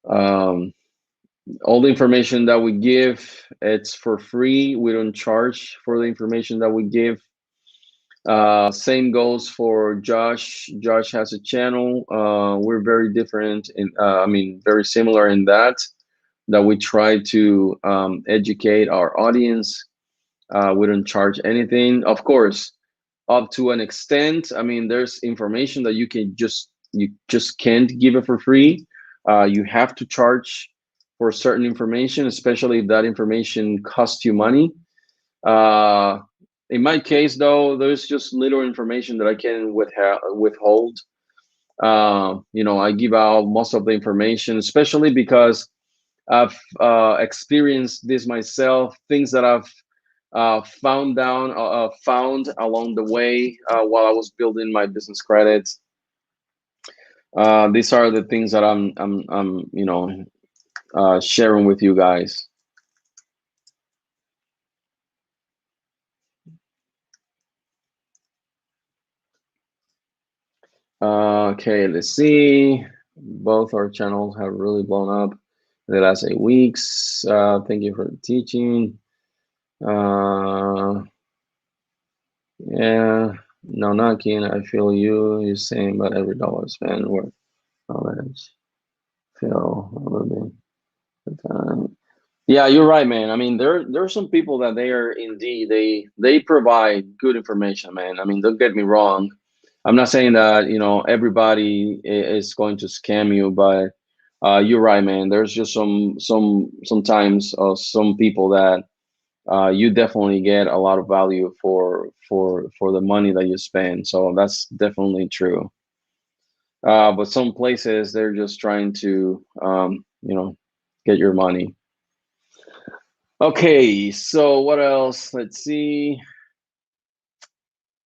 Um, all the information that we give, it's for free. We don't charge for the information that we give. Same goes for Josh. Josh has a channel. We're very different I mean, very similar in that we try to educate our audience. We don't charge anything, of course, up to an extent. I mean, there's information that you just can't give it for free. You have to charge for certain information, especially if that information costs you money. Uh, in my case, though, there's just little information that I can withhold. I give out most of the information, especially because I've experienced this myself. Things that I've found along the way while I was building my business credits. These are the things that I'm sharing with you guys. Okay, let's see. Both our channels have really blown up in the last 8 weeks. Thank you for teaching. Yeah, no knocking. I feel you're saying, but every dollar spent worth knowledge. Feel a little bit. Yeah, you're right, man. I mean, there are some people that they are indeed they provide good information, man. I mean, don't get me wrong. I'm not saying that everybody is going to scam you, but you're right, man. There's just sometimes some people that you definitely get a lot of value for the money that you spend. So that's definitely true. But some places they're just trying to get your money. Okay, so what else? Let's see.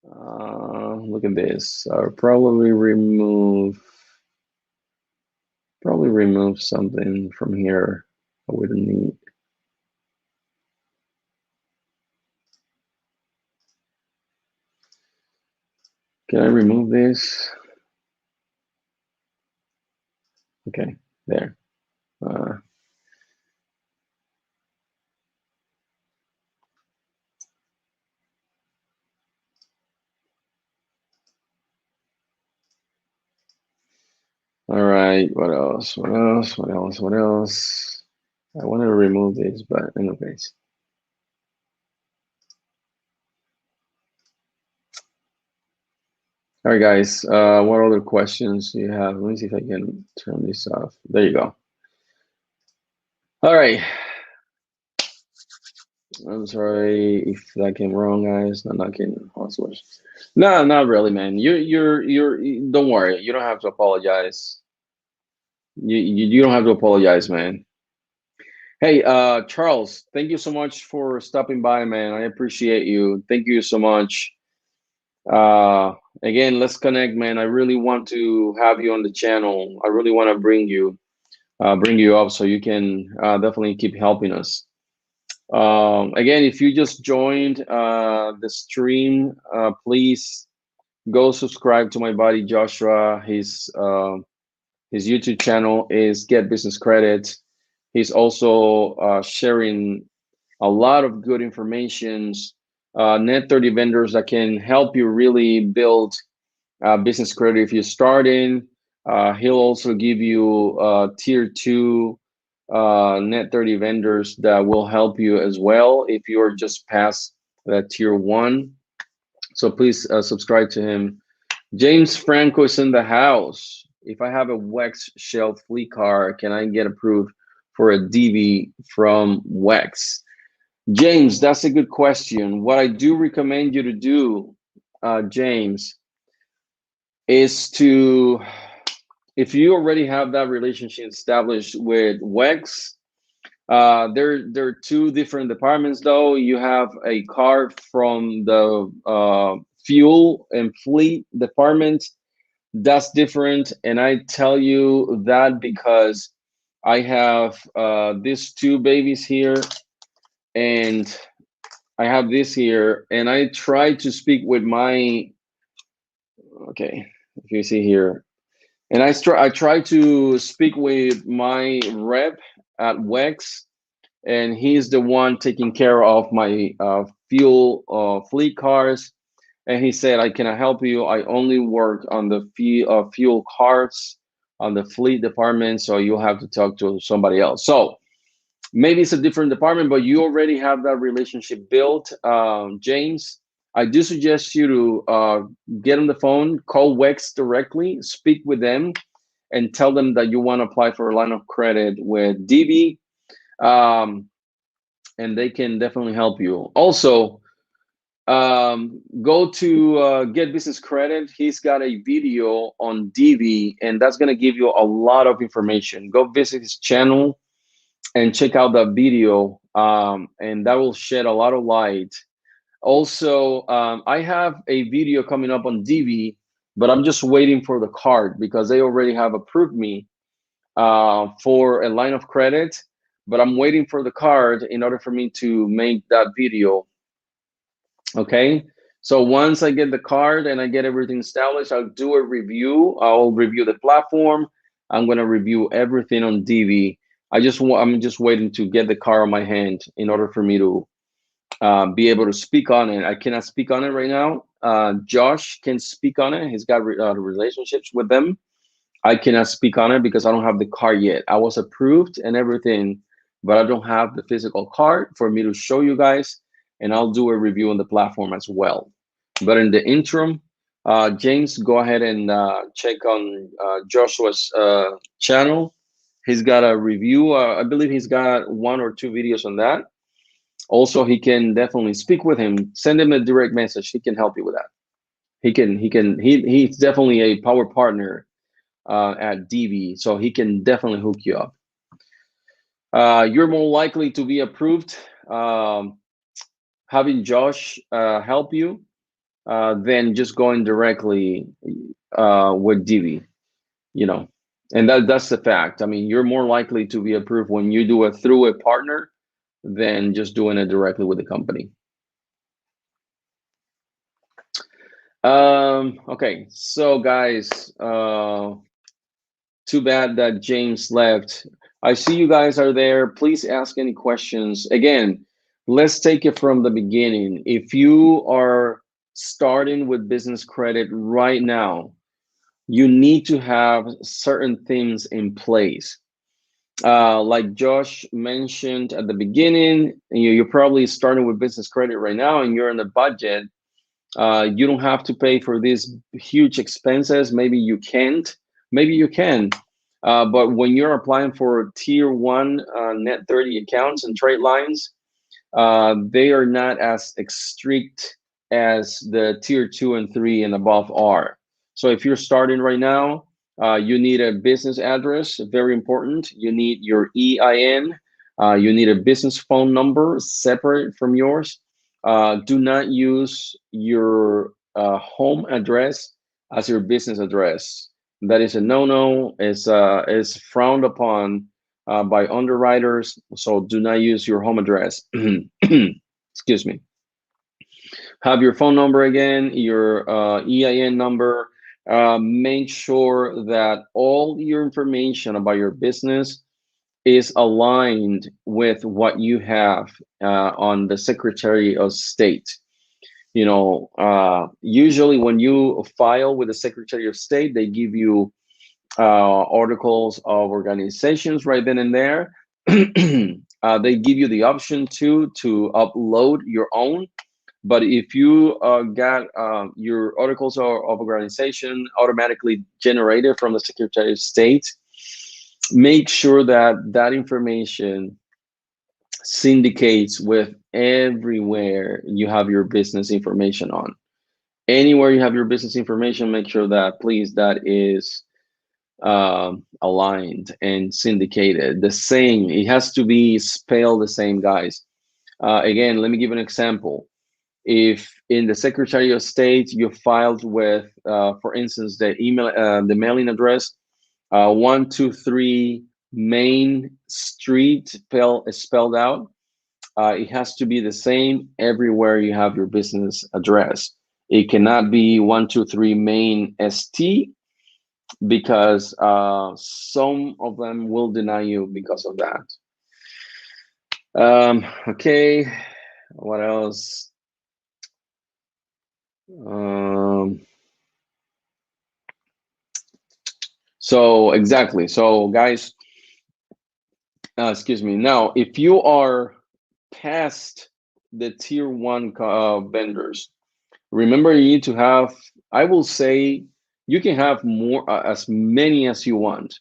Look at this. I'll probably remove something from here I wouldn't need. Can I remove this? Okay, there. All right, what else? What else? What else? What else? I wanted to remove this, but anyways. All right, guys. What other questions do you have? Let me see if I can turn this off. There you go. All right. I'm sorry if that came wrong, guys. I'm not kidding. No, not really, man. Don't worry. You don't have to apologize. You don't have to apologize, man. Hey, Charles, thank you so much for stopping by, man. I appreciate you. Thank you so much. Uh, Again, let's connect, man. I really want to have you on the channel. I really want to bring you up so you can definitely keep helping us. Again, if you just joined the stream, please go subscribe to my buddy Joshua. His YouTube channel is Get Business Credit. He's also sharing a lot of good informations, net 30 vendors that can help you really build business credit if you're starting. He'll also give you tier two net 30 vendors that will help you as well if you're just past that tier one. So please subscribe to him. James Franco is in the house. If I have a Wex Shell fleet car, can I get approved for a DV from Wex? James, that's a good question. What I do recommend you to do, James, is to, if you already have that relationship established with Wex, there are two different departments though. You have a car from the fuel and fleet department. That's different, and I tell you that because I have these two babies here, and I have this here, and I try to speak with my, okay, if you see here, and I try to speak with my rep at Wex, and he's the one taking care of my fuel fleet cars. And he said, I cannot help you. I only work on the fuel cars on the fleet department, so you'll have to talk to somebody else. So maybe it's a different department, but you already have that relationship built. James, I do suggest you to get on the phone, call Wex directly, speak with them, and tell them that you want to apply for a line of credit with DB, and they can definitely help you. Also, go to Get Business Credit. He's got a video on DB, and that's going to give you a lot of information. Go visit his channel and check out that video, and that will shed a lot of light. Also, I have a video coming up on DB, but I'm just waiting for the card because they already have approved me for a line of credit, but I'm waiting for the card in order for me to make that video. Okay, so once I get the card and I get everything established, I'll do a review. I'll review the platform. I'm gonna review everything on DV. I'm just waiting to get the car on my hand in order for me to be able to speak on it. I cannot speak on it right now. Josh can speak on it. He's got relationships with them. I cannot speak on it because I don't have the car yet. I was approved and everything, but I don't have the physical card for me to show you guys, and I'll do a review on the platform as well. But in the interim, James, go ahead and check on Joshua's channel. He's got a review. I believe he's got one or two videos on that. Also, he can definitely speak with him. Send him a direct message. He can help you with that. He's definitely a power partner at DB, so he can definitely hook you up. You're more likely to be approved having Josh help you than just going directly with DB, you know, and that's the fact. I mean, you're more likely to be approved when you do it through a partner than just doing it directly with the company. Okay, so guys, too bad that James left. I see you guys are there. Please ask any questions. Again, let's take it from the beginning. If you are starting with business credit right now, you need to have certain things in place. Like Josh mentioned at the beginning, you're probably starting with business credit right now and you're in the budget. You don't have to pay for these huge expenses. Maybe you can't, maybe you can. But when you're applying for tier one net 30 accounts and trade lines, they are not as strict as the tier two and three and above are. So if you're starting right now, you need a business address, very important. You need your EIN. You need a business phone number separate from yours. Do not use your home address as your business address. That is a no-no. Is frowned upon by underwriters. So do not use your home address. Excuse me. Have your phone number again, your EIN number. Make sure that all your information about your business is aligned with what you have on the Secretary of State. Usually when you file with the Secretary of State, they give you articles of organizations right then and there. They give you the option to upload your own. But if you got your articles of organization automatically generated from the Secretary of State, make sure that that information syndicates with everywhere you have your business information on. Anywhere you have your business information, make sure that please that is aligned and syndicated. The same, it has to be spelled the same, guys. Again, let me give an example. If in the Secretary of State you filed with, for instance, the email, the mailing address, 123 Main Street spelled out, it has to be the same everywhere you have your business address. It cannot be 123 Main ST because some of them will deny you because of that. Okay, what else? So exactly. So guys, excuse me. Now, if you are past the tier one vendors, remember you need to have, I will say, you can have more, as many as you want.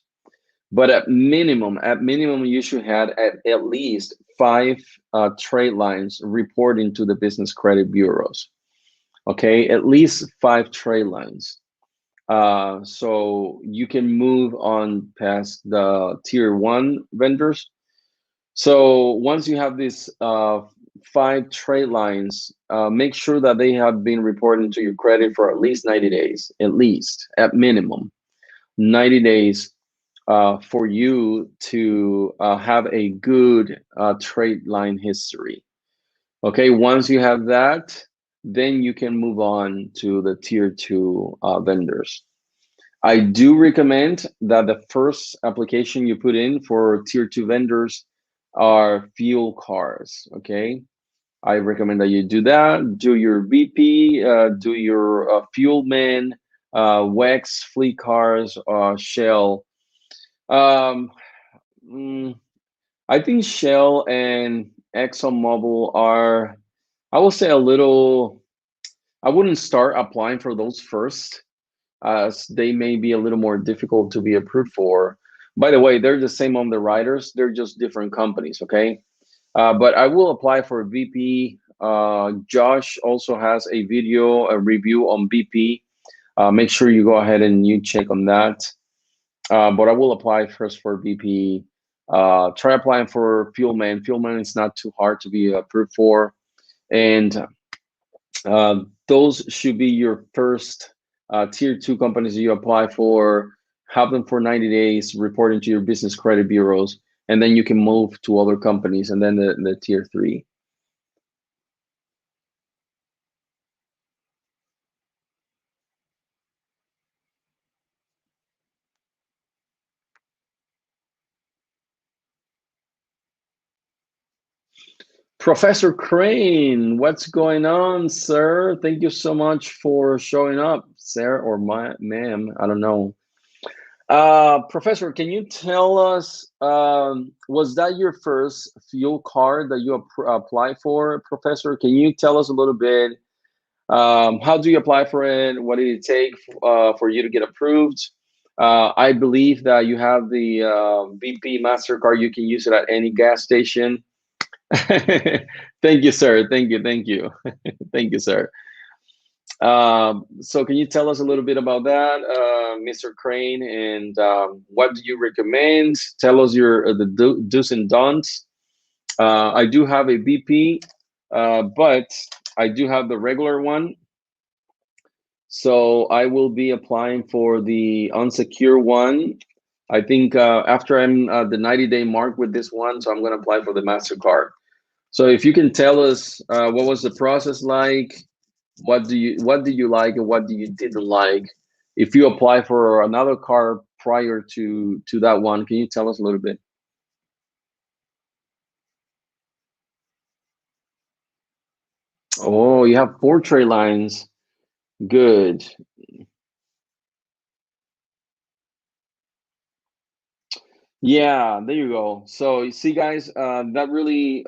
But at minimum, you should have at least five trade lines reporting to the business credit bureaus. Okay, at least five trade lines. So you can move on past the tier one vendors. So once you have these five trade lines, make sure that they have been reporting to your credit for at least 90 days, at least, at minimum, 90 days for you to have a good trade line history. Okay, once you have that, then you can move on to the tier two vendors. I do recommend that the first application you put in for tier two vendors are fuel cars. Okay, I recommend that you do that. Do your VP, do your fuel man, WEX, fleet cars, Shell. Um, mm, I think Shell and ExxonMobil are, I will say, a little. I wouldn't start applying for those first, as they may be a little more difficult to be approved for. By the way, they're the same on the riders, they're just different companies, okay? But I will apply for BP. Josh also has a video, a review on BP. Make sure you go ahead and you check on that. But I will apply first for BP. Try applying for Fuelman. Fuelman is not too hard to be approved for. And those should be your first tier two companies that you apply for. Have them for 90 days, reporting to your business credit bureaus, and then you can move to other companies, and then the tier three. Professor Crane, what's going on, sir? Thank you so much for showing up, sir or ma'am. I don't know. Professor, can you tell us, was that your first fuel card that you applied for, Professor? Can you tell us a little bit? How do you apply for it? What did it take for you to get approved? I believe that you have the BP MasterCard. You can use it at any gas station. Thank you, sir. Thank you. Thank you. Thank you, sir. So can you tell us a little bit about that, Mr. Crane, and what do you recommend? Tell us your the do's and don'ts. I do have a BP, but I do have the regular one. So I will be applying for the unsecure one. I think after I'm the 90-day mark with this one, so I'm going to apply for the MasterCard. So if you can tell us what was the process like, what do you like and what do you didn't like? If you apply for another car prior to that one, can you tell us a little bit? Oh, you have 4 trade lines. Good. Yeah, there you go. So you see, guys, that really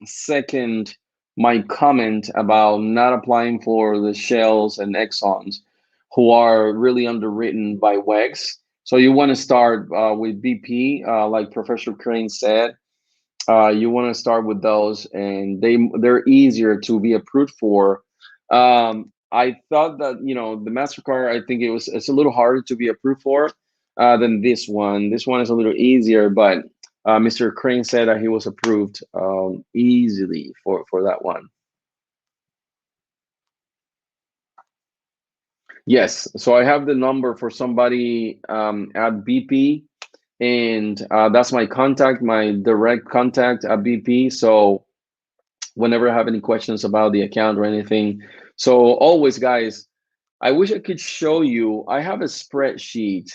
second my comment about not applying for the Shells and Exxons, who are really underwritten by WEX. So you want to start with BP, like Professor Crane said. You want to start with those, and they're easier to be approved for. I thought that the Mastercard, I think it's a little harder to be approved for than this one. This one is a little easier, but Mr. Crane said that he was approved easily for that one. Yes, so I have the number for somebody at BP, and that's my contact, my direct contact at BP. So whenever I have any questions about the account or anything. So always, guys, I wish I could show you. I have a spreadsheet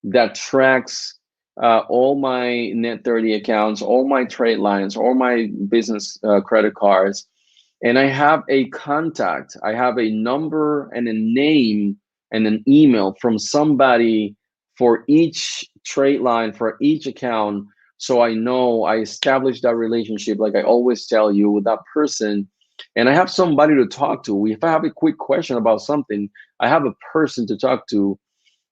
that tracks all my net 30 accounts, all my trade lines, all my business credit cards. And I have a contact, I have a number and a name and an email from somebody for each trade line, for each account. So I know I established that relationship, like I always tell you, with that person. And I have somebody to talk to. If I have a quick question about something, I have a person to talk to.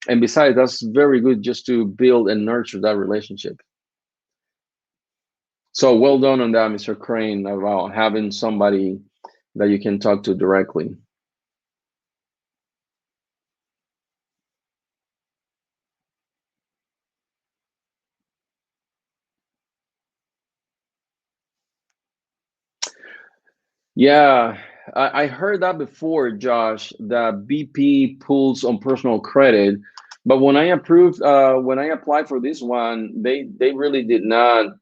And besides, that's very good just to build and nurture that relationship. So well done on that, Mr. Crane, about having somebody that you can talk to directly. Yeah, I heard that before, Josh, that BP pulls on personal credit. But when I applied for this one, they really did not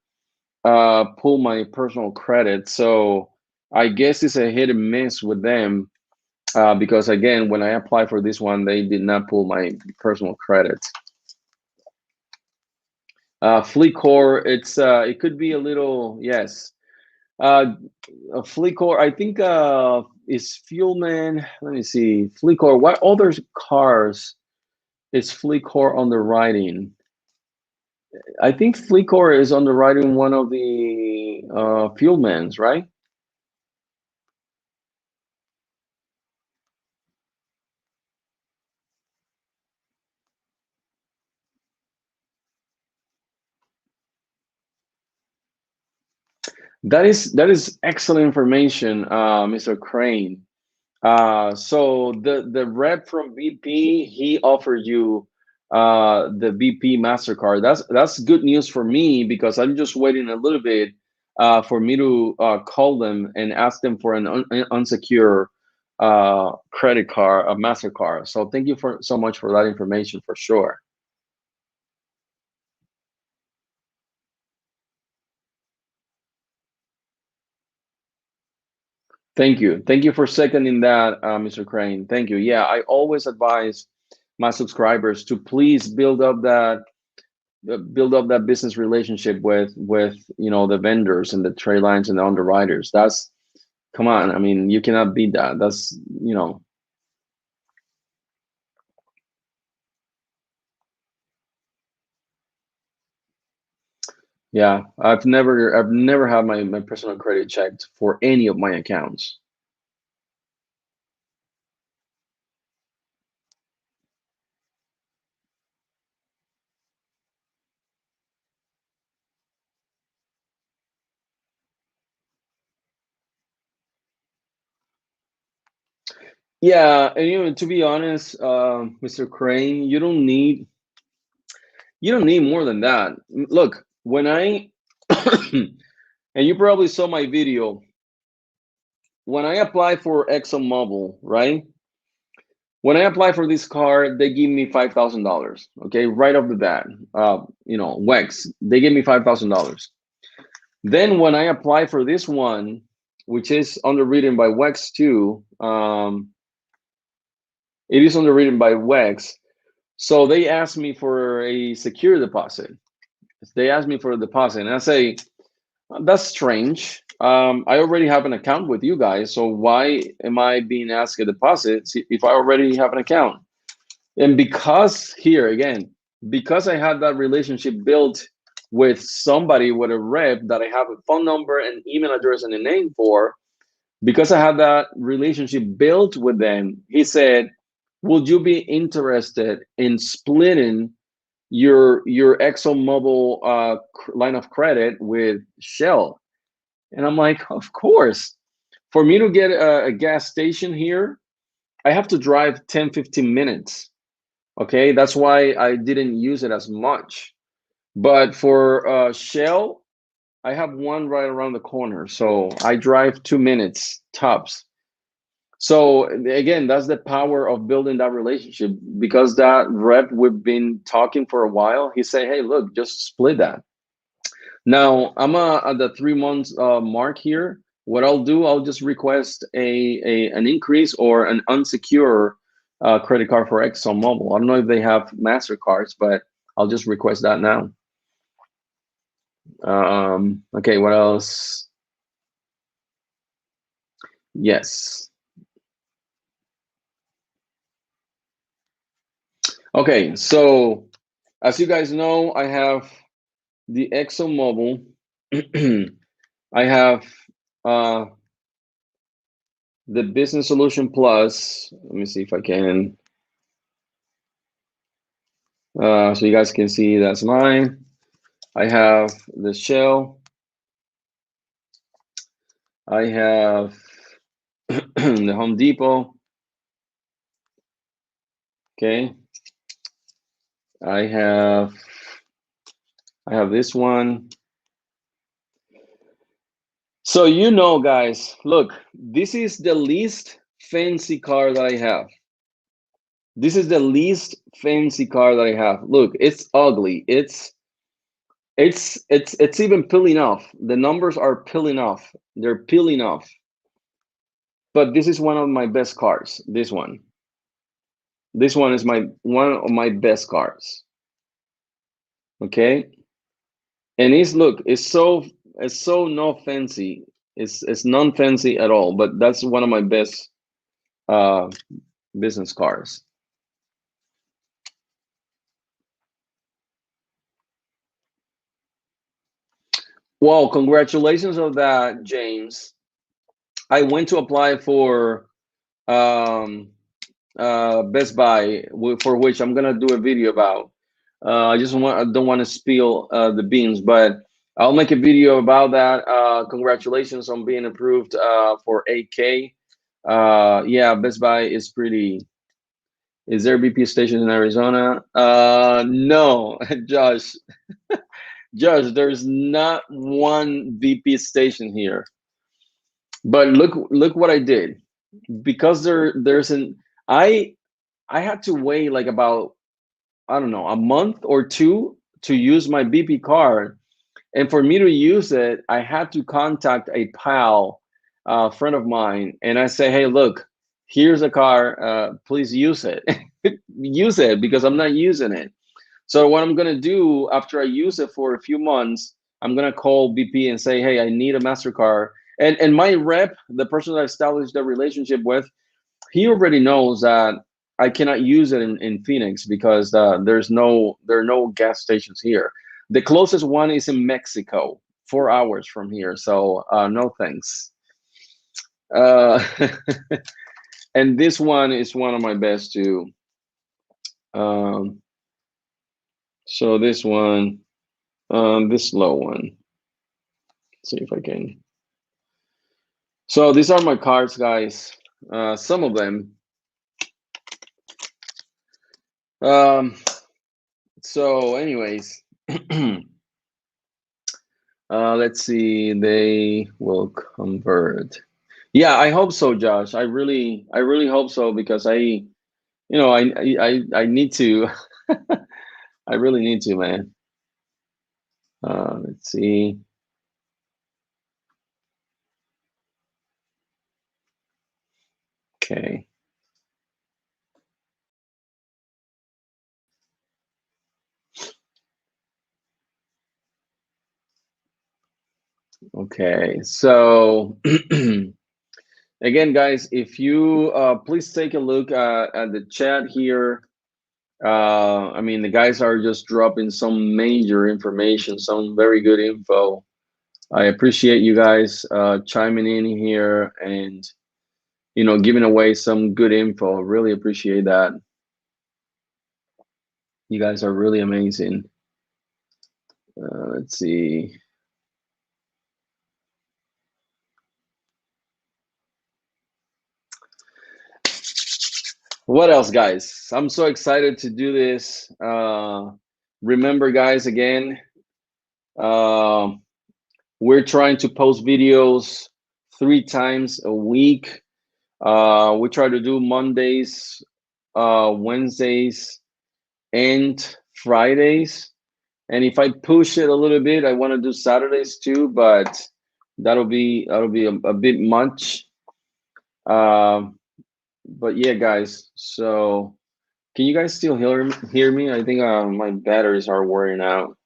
pull my personal credit. So I guess it's a hit and miss with them because again, when I applied for this one, they did not pull my personal credit. Fleetcor, it could be a little, yes. Fleetcor, I think is Fuelman. Let me see. Fleetcor, what other cars is Fleetcor underwriting? I think Fleetcor is underwriting one of the Fuelmans, right? That is excellent information, Mr. Crane. So the rep from BP, he offered you the BP Mastercard. That's good news for me because I'm just waiting a little bit for me to call them and ask them for an unsecure credit card, a Mastercard. So thank you for so much for that information for sure. Thank you. Thank you for seconding that, Mr. Crane. Thank you. Yeah, I always advise my subscribers to please build up that build up that business relationship with the vendors and the trade lines and the underwriters. That's, come on, I mean, you cannot beat that. That's, yeah, I've never had my personal credit checked for any of my accounts. Yeah, and to be honest, Mr. Crane, you don't need more than that. Look, when I and you probably saw my video when I apply for ExxonMobil, right? When I apply for this car, they give me $5,000. Okay, right off the bat, WEX, they give me $5,000. Then when I apply for this one, which is underwritten by WEX too, it is underwritten by WEX. So they asked me for a secure deposit. They asked me for a deposit, and I say, that's strange. I already have an account with you guys, so why am I being asked a deposit if I already have an account? And because here again, because I had that relationship built with somebody, with a rep that I have a phone number and email address and a name for, because I had that relationship built with them, he said, would you be interested in splitting your ExxonMobil line of credit with Shell? And I'm like, of course. For me to get a gas station here, I have to drive 10, 15 minutes. Okay, that's why I didn't use it as much. But for Shell, I have one right around the corner. So I drive 2 minutes tops. So again, that's the power of building that relationship, because that rep, we've been talking for a while. He said, hey, look, just split that. Now I'm at the 3 months mark here. What I'll do, I'll just request an increase or an unsecure credit card for ExxonMobil. I don't know if they have MasterCards, but I'll just request that now. Okay, what else? Yes. Okay, so as you guys know, I have the ExxonMobil. I have uh, the Business Solution Plus. Let me see if I can. So you guys can see that's mine. I have the Shell. I have the Home Depot. Okay. I have this one. So guys, look, this is the least fancy car that I have. This is the least fancy car that I have. Look, it's ugly. It's even peeling off. The numbers are peeling off. They're peeling off. But this is one of my best cars. This one. This one is one of my best cars. Okay. And it's so not fancy. It's non fancy at all. But that's one of my best uh, business cars. Well, congratulations on that, James. I went to apply for um, Best Buy, for which I'm gonna do a video about. I don't want to spill the beans, but I'll make a video about that. Congratulations on being approved for 8K. Yeah, Best Buy is pretty. Is there a BP station in Arizona? No, Josh. Josh, there's not one BP station here. But look what I did, because there's an I had to wait like about, I don't know, a month or two to use my BP card. And for me to use it, I had to contact a pal, friend of mine, and I say, hey, look, here's a car, please use it. Use it, because I'm not using it. So what I'm gonna do after I use it for a few months, I'm gonna call BP and say, hey, I need a MasterCard. And my rep, the person that I established the relationship with, he already knows that I cannot use it in Phoenix because there are no gas stations here. The closest one is in Mexico, 4 hours from here. So no thanks. Uh, and this one is one of my best too. Um, so this one, this low one. Let's see if I can. So these are my cards, guys. Some of them. Um, so, anyways, let's see. They will convert. Yeah, I hope so, Josh. I really hope so because I need to. I really need to, man. Let's see. Okay. Okay. So again, guys, if you please take a look at the chat here. I mean, the guys are just dropping some major information, some very good info. I appreciate you guys chiming in here and giving away some good info. Really appreciate that. You guys are really amazing. Let's see. What else, guys? I'm so excited to do this. Remember, guys, again, uh, we're trying to post videos 3 times a week. We try to do Mondays, Wednesdays, and Fridays. And if I push it a little bit, I want to do Saturdays too, but that'll be a bit much. But yeah, guys. So can you guys still hear me? I think my batteries are wearing out.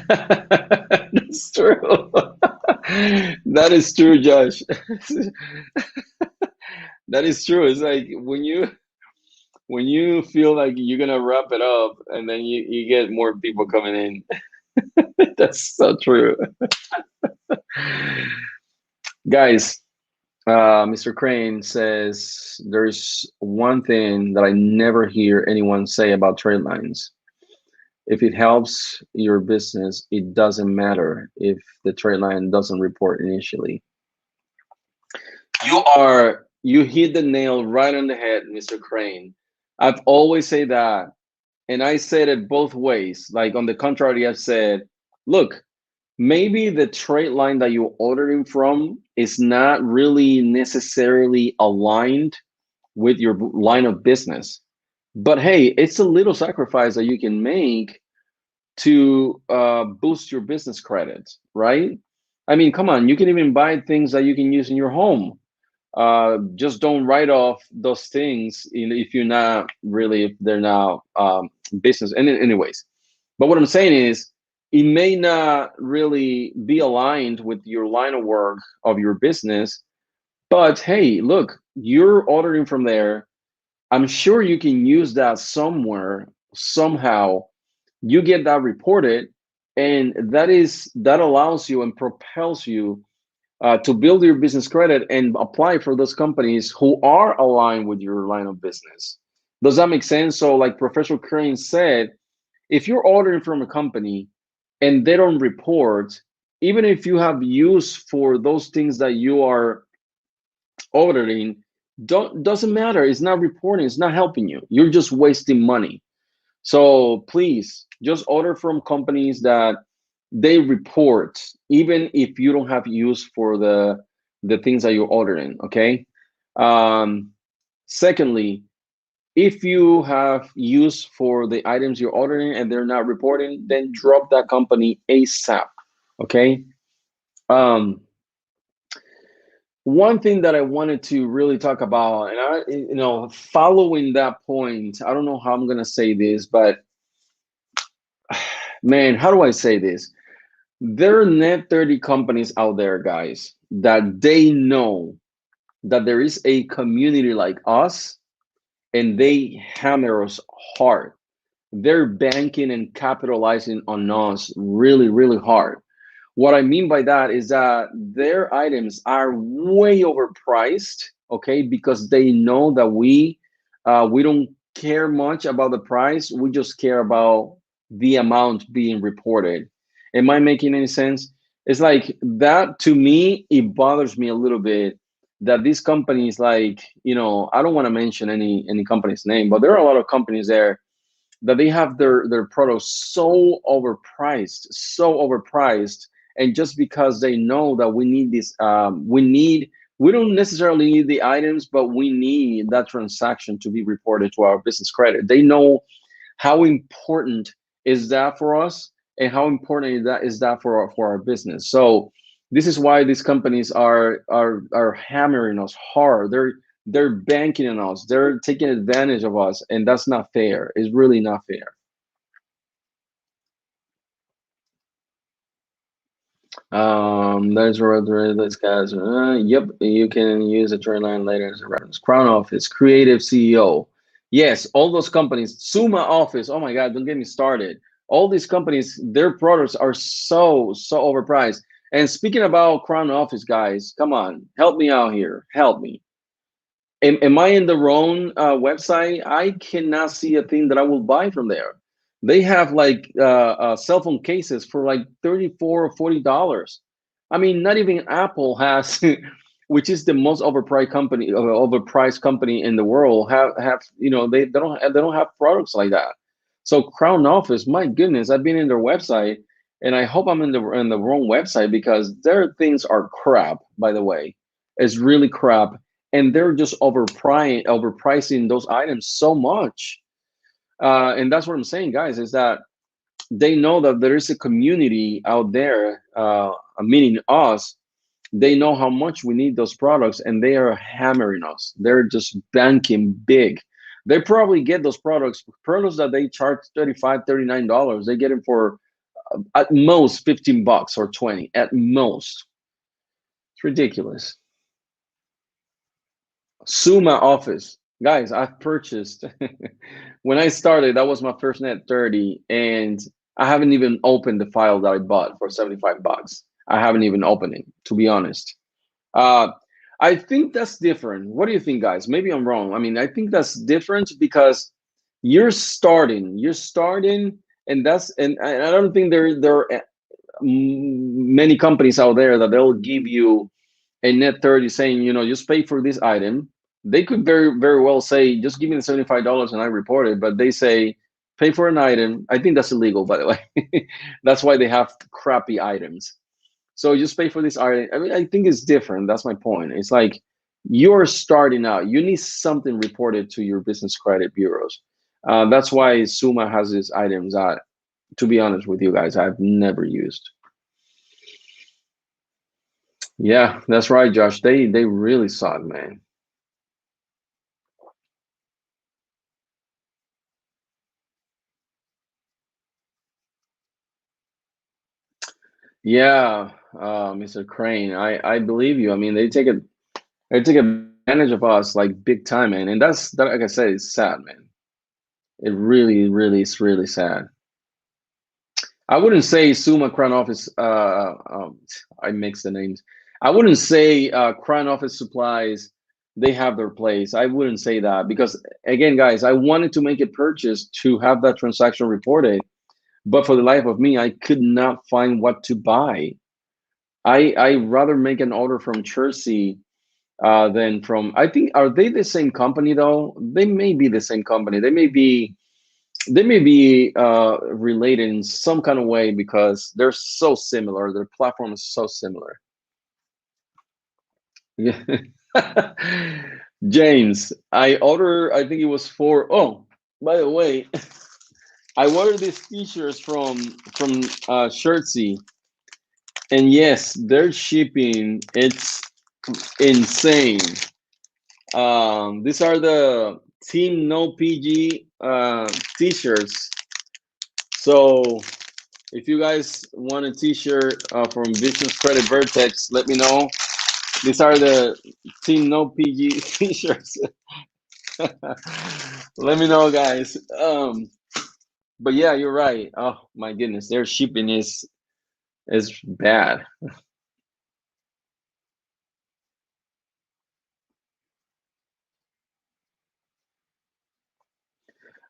That's true. That is true, Josh. That is true. It's like when you feel like you're gonna wrap it up and then you get more people coming in. That's so true. Guys, Mr. Crane says there's one thing that I never hear anyone say about trade lines. If it helps your business, it doesn't matter if the trade line doesn't report initially. You hit the nail right on the head, Mr. Crane. I've always said that, and I said it both ways. Like on the contrary, I've said, look, maybe the trade line that you're ordering from is not really necessarily aligned with your line of business. But hey, it's a little sacrifice that you can make to boost your business credit, right? I mean, come on, you can even buy things that you can use in your home. Just don't write off those things if you're not really, if they're not business. And anyways, but what I'm saying is, it may not really be aligned with your line of work of your business, but hey, look, you're ordering from there. I'm sure you can use that somewhere, somehow. You get that reported, and that allows you and propels you to build your business credit and apply for those companies who are aligned with your line of business. Does that make sense? So, like Professor Crane said, if you're ordering from a company and they don't report, even if you have use for those things that you are ordering, doesn't matter. It's not reporting. It's not helping you. You're just wasting money. So please just order from companies that they report, even if you don't have use for the things that you're ordering. Okay. Secondly, If you have use for the items you're ordering and they're not reporting, then drop that company ASAP. Okay. Um, One thing that I wanted to really talk about, and following that point, I don't know how I'm gonna say this, but man, how do I say this? There are net 30 companies out there, guys, that they know that there is a community like us, and they hammer us hard. They're banking and capitalizing on us really, really hard. What I mean by that is that their items are way overpriced, okay, because they know that we don't care much about the price. We just care about the amount being reported. Am I making any sense? It's like that to me, it bothers me a little bit that these companies, like, I don't want to mention any company's name, but there are a lot of companies there that they have their products so overpriced, and just because they know that we need this, we don't necessarily need the items, but we need that transaction to be reported to our business credit. They know how important is that for us, and how important is that for our business. So this is why these companies are hammering us hard. They're banking on us. They're taking advantage of us, and that's not fair. It's really not fair. There's this guys. Yep, you can use a trade line later as a reference. Crown Office, Creative CEO. Yes, all those companies. Suma Office. Oh my God, don't get me started. All these companies, their products are so overpriced. And speaking about Crown Office, guys, come on, help me out here. Help me. Am I in the wrong website? I cannot see a thing that I will buy from there. They have like cell phone cases for like 34 or $40. I mean, not even Apple has, which is the most overpriced company in the world. Have they don't have products like that. So Crown Office, my goodness, I've been in their website, and I hope I'm in the wrong website, because their things are crap. By the way, it's really crap, and they're just overpricing those items so much. And that's what I'm saying, guys, is that they know that there is a community out there, meaning us. They know how much we need those products, and they are hammering us. They're just banking big. They probably get those products that they charge 35, $39. They get them for at most 15 bucks or 20 at most. It's ridiculous. Suma Office. Guys, I've purchased when I started, that was my first net 30, and I haven't even opened the file that I bought for 75 bucks. I haven't even opened it, to be honest. Uh, I think that's different. What do you think, guys? Maybe I'm wrong. I mean, I think that's different because you're starting, and I don't think there are many companies out there that they'll give you a net 30 saying, just pay for this item. They could very, very well say, just give me the $75 and I report it. But they say, pay for an item. I think that's illegal, by the way. That's why they have crappy items. So just pay for this item. I mean, I think it's different. That's my point. It's like you're starting out. You need something reported to your business credit bureaus. That's why Suma has these items that, to be honest with you guys, I've never used. Yeah, that's right, Josh. They really suck, man. Yeah, Mr. Crane, I believe you. I mean, they take advantage of us like big time, man. And that, like I said, it's sad, man. It really, really is really sad. I wouldn't say Suma Crown Office. I mix the names. I wouldn't say Crown Office Supplies. They have their place. I wouldn't say that because, again, guys, I wanted to make a purchase to have that transaction reported, but for the life of me, I could not find what to buy. I rather make an order from Jersey than from. I think, are they the same company though? They may be the same company. They may be related in some kind of way because they're so similar. Their platform is so similar. Yeah. James, I ordered, I think it was for, oh, by the way, I ordered these t-shirts from Shirtsy, and yes, their shipping, it's insane. These are the Team No PG t-shirts. So if you guys want a t-shirt from Business Credit Vertex, let me know. These are the Team No PG t-shirts. Let me know, guys. But yeah, you're right. Oh my goodness, their shipping is bad.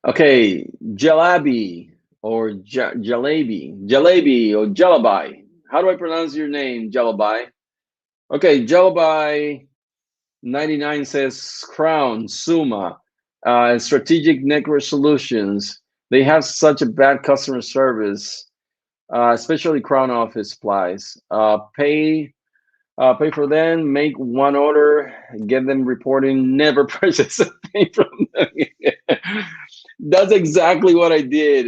Okay, jalebi or jalebi or jalabi. How do I pronounce your name, jalabi? Okay, jalabi 99 says Crown, Suma, Strategic Network Solutions. They have such a bad customer service, especially Crown Office supplies. Pay for them, make one order, get them reporting, never purchase a thing from them. That's exactly what I did,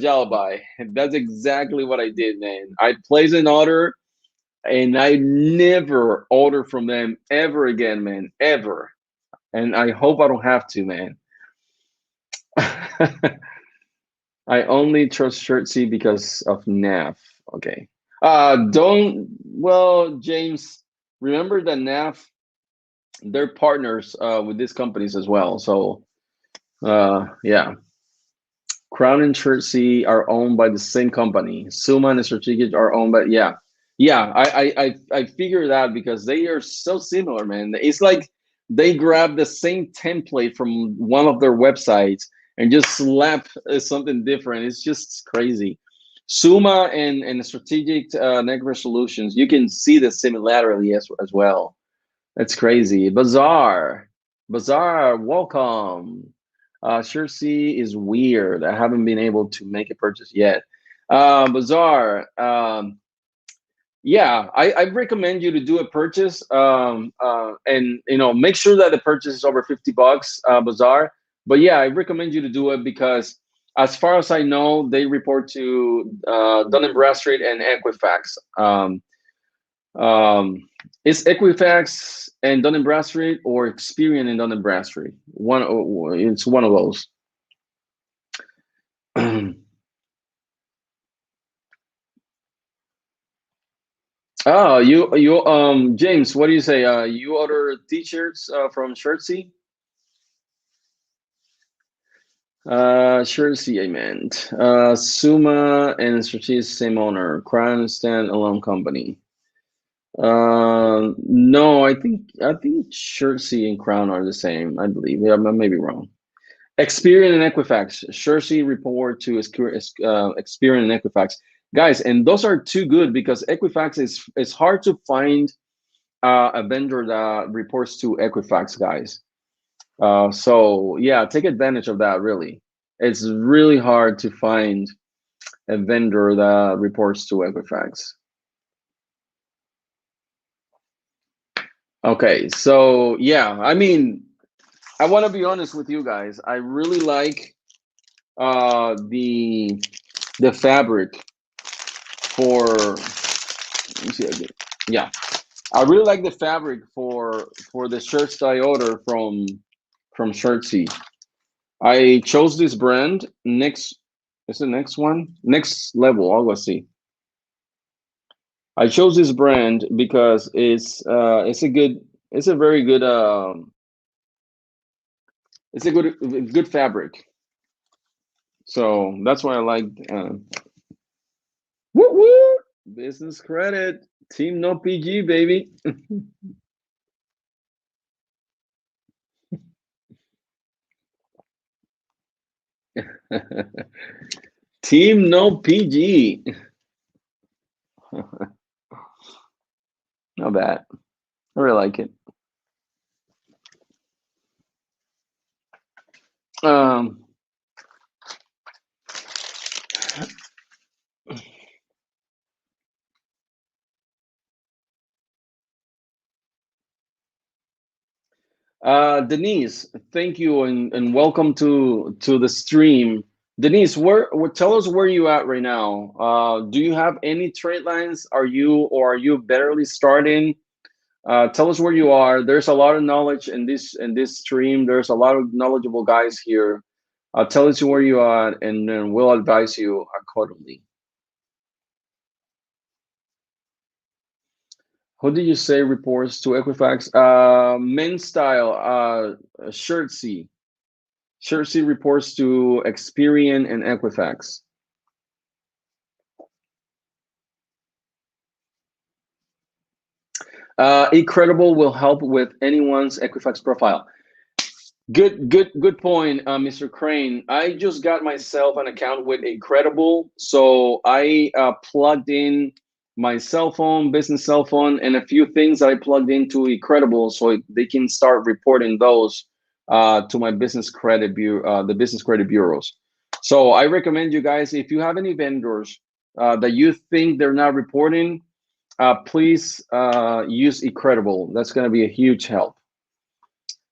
Jalabai. That's exactly what I did, man. I placed an order and I never order from them ever again, man, ever. And I hope I don't have to, man. I only trust Shirtsy because of NAF. Okay. Don't, well, James, remember that NAF, they're partners with these companies as well. So, yeah. Crown and Shirtsy are owned by the same company. Suma and Strategic are owned by, yeah. Yeah, I figured that because they are so similar, man. It's like they grab the same template from one of their websites and just slap something different. It's just crazy. Suma and Strategic Network Solutions, you can see the similarity as well. That's crazy. Bazaar, welcome. Sure C is weird. I haven't been able to make a purchase yet. Bazaar, yeah, I recommend you to do a purchase, and make sure that the purchase is over 50 bucks, Bazaar. But yeah, I recommend you to do it because as far as I know, they report to Dun and Bradstreet and Equifax. It's Equifax and Dun and Bradstreet or Experian and Dun and Bradstreet. It's one of those. Oh, you James, what do you say? You order t-shirts from Shirtsy? Shirtsy, I meant. Suma and Shirtsy same owner. Crown stand alone company. No, I think Shirtsy and Crown are the same. I believe. Yeah, I may be wrong. Experian and Equifax. Shirtsy report to Experian and Equifax. Guys, and those are too good because Equifax is hard to find a vendor that reports to Equifax, guys. So yeah, take advantage of that. Really, it's really hard to find a vendor that reports to Equifax. Okay, so yeah, I mean, I want to be honest with you guys. I really like the fabric for. Let me see again. Yeah, I really like the fabric for the shirts that I order from Shirtsy. I chose this brand. Next is the next one. Next level. I'll go see. I chose this brand because it's a very good it's a good fabric. So that's why I like woo woo business credit team no PG baby. Team no PG. Not bad. I really like it. Um, Denise, thank you and welcome to the stream. Denise, tell us where you at right now. Do you have any trade lines? Are you barely starting? Tell us where you are. There's a lot of knowledge in this stream. There's a lot of knowledgeable guys here. Tell us where you are, and then we'll advise you accordingly. Who did you say reports to Equifax? Men's style, Shirtsy. Shirtsy reports to Experian and Equifax. Incredible will help with anyone's Equifax profile. Good point, Mr. Crane. I just got myself an account with Incredible, so I plugged in my cell phone, business cell phone, and a few things I plugged into Incredible, so they can start reporting those to my business credit bureau, the business credit bureaus. So I recommend you guys, if you have any vendors that you think they're not reporting, please use Incredible. That's going to be a huge help.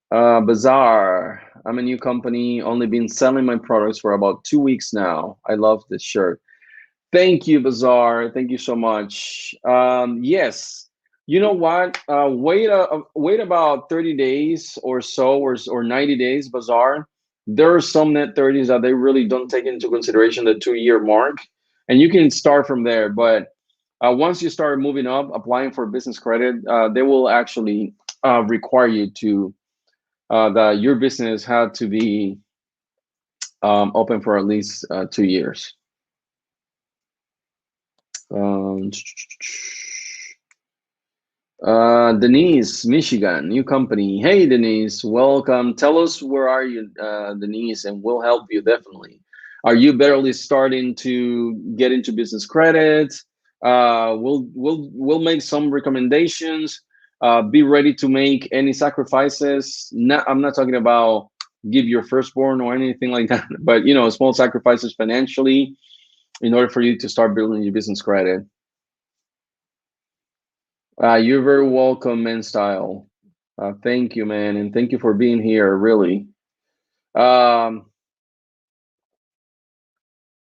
Bazaar. I'm a new company, only been selling my products for about 2 weeks now. I love this shirt. Thank you, Bazaar. Thank you so much. Yes, you know what? Wait about 30 days or so, or 90 days, Bazaar. There are some net 30s that they really don't take into consideration the 2 year mark, and you can start from there. But once you start moving up, applying for business credit, they will actually require you to that your business had to be open for at least 2 years. Um, Denise, Michigan, new company. Hey, Denise, welcome. Tell us where are you, Denise, and we'll help you definitely. Are you barely starting to get into business credit? We'll make some recommendations. Be ready to make any sacrifices. I'm not talking about give your firstborn or anything like that, but small sacrifices financially in order for you to start building your business credit. You're very welcome, man. Style. Thank you, man, and thank you for being here. Really,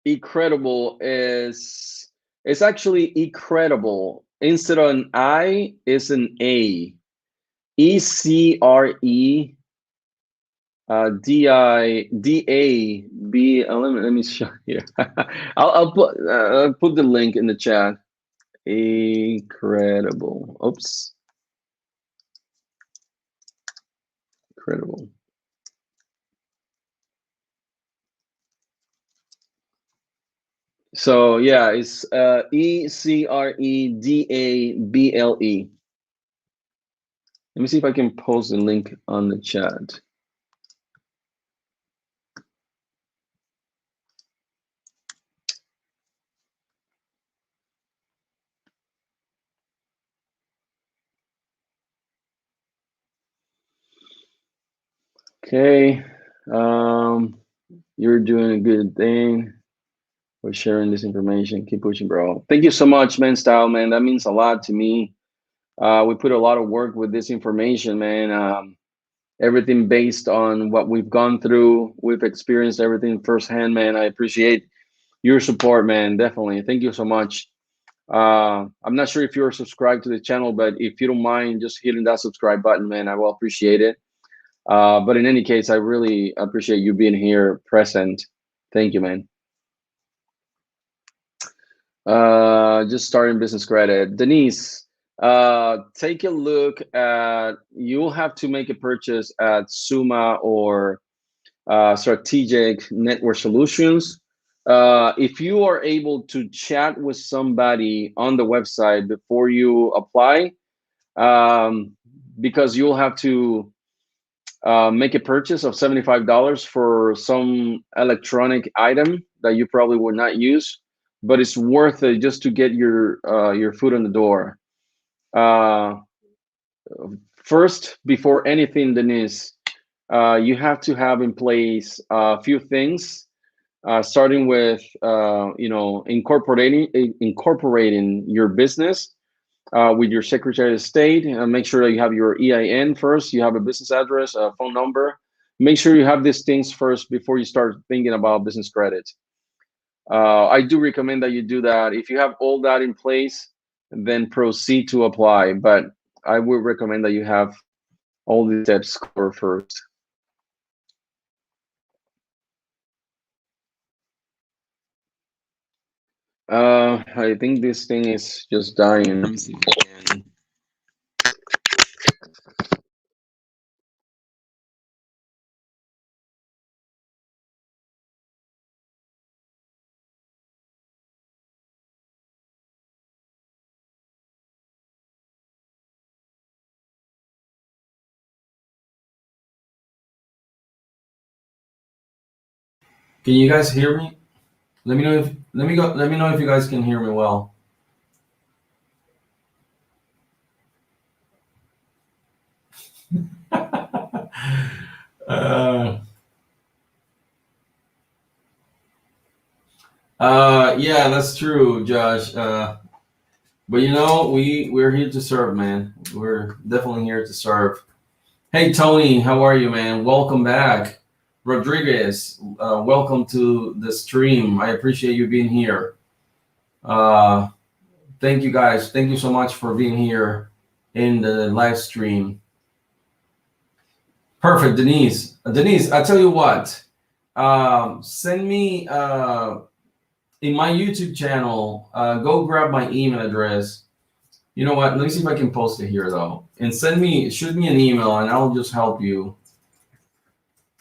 incredible is it's actually incredible. Instead of an I, it's an A. ECRE DIDAB. Let me show you. I'll put the link in the chat. Incredible. Oops. Incredible. So yeah, it's ECREDABLE. Let me see if I can post the link on the chat. Okay, you're doing a good thing for sharing this information. Keep pushing, bro. Thank you so much, man. Style, man. That means a lot to me. We put a lot of work with this information, man. Everything based on what we've gone through. We've experienced everything firsthand, man. I appreciate your support, man. Definitely. Thank you so much. I'm not sure if you're subscribed to the channel, but if you don't mind just hitting that subscribe button, man, I will appreciate it. But in any case, I really appreciate you being here present. Thank you, man. Just starting business credit. Denise, take a look at, you'll have to make a purchase at Suma or Strategic Network Solutions. If you are able to chat with somebody on the website before you apply, because you'll have to make a purchase of $75 for some electronic item that you probably would not use, but it's worth it just to get your foot in the door. First, before anything, Denise, you have to have in place a few things, starting with incorporating your business. with your Secretary of State. Make sure that you have your EIN first. You have a business address, a phone number. Make sure you have these things first before you start thinking about business credit. I do recommend that you do that. If you have all that in place, then proceed to apply. But I would recommend that you have all these steps covered first. I think this thing is just dying. Let me see if I can.
Can you guys hear me? Let me know if let me know if you guys can hear me well. uh, yeah, that's true, Josh. But you know, we're here to serve, man. We're definitely here to serve. Hey, Tony, how are you, man? Welcome back. Rodriguez, welcome to the stream. I appreciate you being here. Uh, Thank you, guys. Thank you so much for being here in the live stream. Perfect, Denise. Denise, I tell you what. Send me in my YouTube channel. Go grab my email address. You know what? Let me see if I can post it here though, and shoot me an email, and I'll just help you.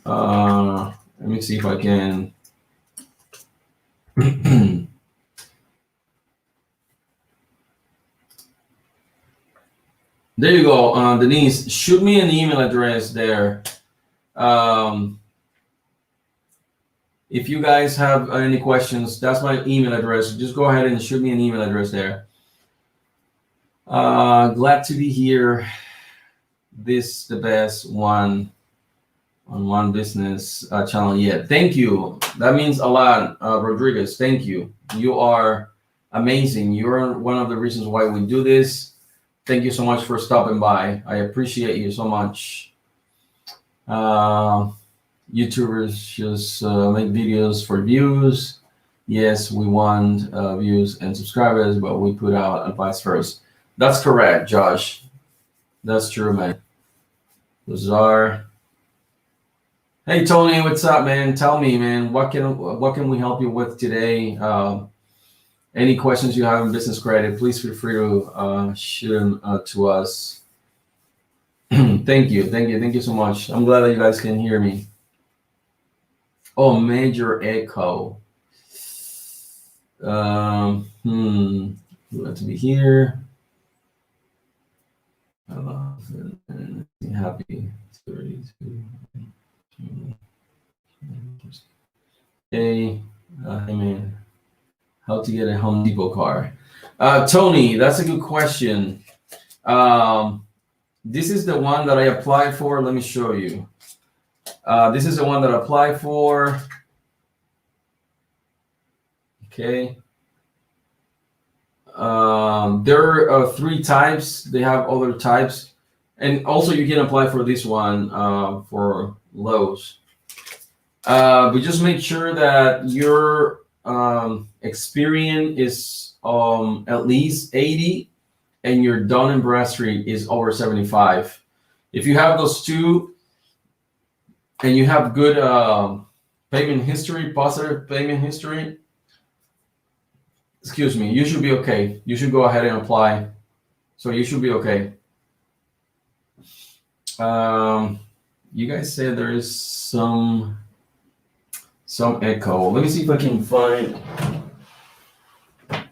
Let me see if I can. There you go, Denise. Shoot me an email address there. If you guys have any questions, that's my email address. Just go ahead and shoot me an email address there. Glad to be here. This the best one on One Business channel yet. Thank you. That means a lot, Rodriguez. Thank you. You are amazing. You're one of the reasons why we do this. Thank you so much for stopping by. I appreciate you so much. YouTubers just make videos for views. Yes, we want views and subscribers, but we put out advice first. That's correct, Josh. That's true, man. Lazar. Hey, Tony, what's up, man? Tell me, man, what can we help you with today? Any questions you have in business credit, please feel free to shoot them to us. Thank you so much. I'm glad that you guys can hear me. Oh, major echo. Glad to be here. Happy 32. Hey, man. How to get a Home Depot car? Tony, that's a good question. This is the one that I applied for. Let me show you. This is the one that I applied for. Okay. There are 3 types. They have other types. And also you can apply for this one for Lowe's. But just make sure that your experience is at least 80 and your Dun & Bradstreet is over 75. If you have those 2 and you have good payment history, positive payment history, excuse me, you should be okay. You should go ahead and apply. So you should be okay. You guys said there is some echo. Let me see if I can find. Let's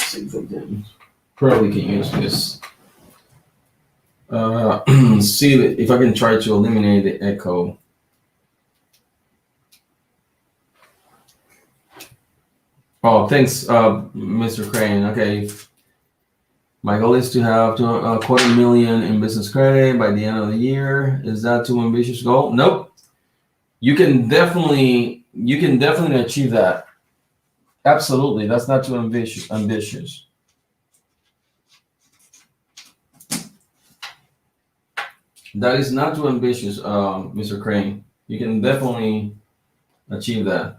see if I can. Probably can use this. See if I can try to eliminate the echo. Oh, thanks, Mr. Crane. Okay. My goal is to have $250,000 in business credit by the end of the year. Is that too ambitious goal? Nope. You can definitely You can definitely achieve that. Absolutely, that's not too ambitious. That is not too ambitious, Mr. Crane. You can definitely achieve that.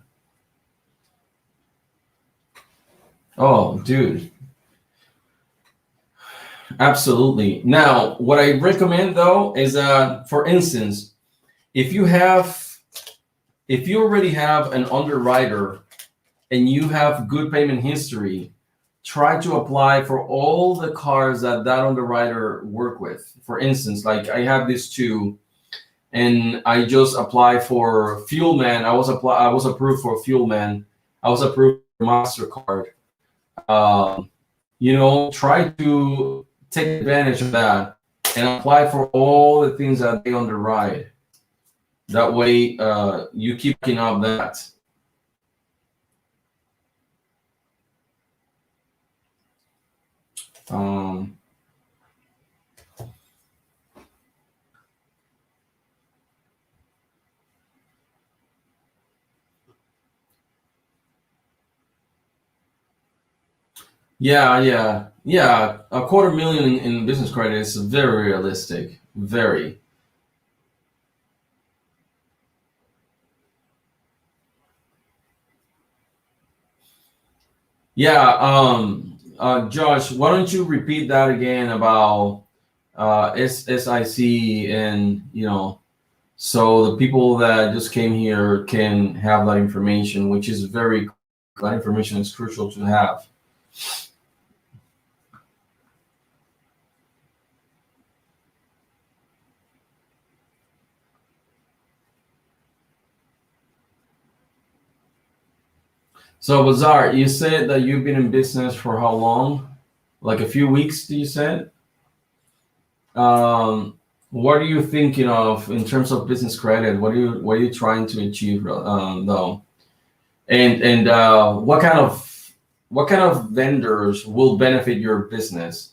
Oh, dude, absolutely. Now, what I recommend though is, for instance, if you have, if you already have an underwriter and you have good payment history, try to apply for all the cars that that underwriter work with. For instance, like I have this too, and I just applied for Fuelman. I was approved for Fuelman. I was approved for Mastercard. Um, try to take advantage of that and apply for all the things that they underwrite. That way, you keep picking up that. Um, yeah. A quarter million in business credit is very realistic. Very. Yeah. Josh, why don't you repeat that again about SIC, and so the people that just came here can have that information, which is very, that information is crucial to have. So, Bazar, you said that you've been in business for how long? Like a few weeks, you said? What are you thinking of in terms of business credit? What are you trying to achieve, though? And what kind of vendors will benefit your business?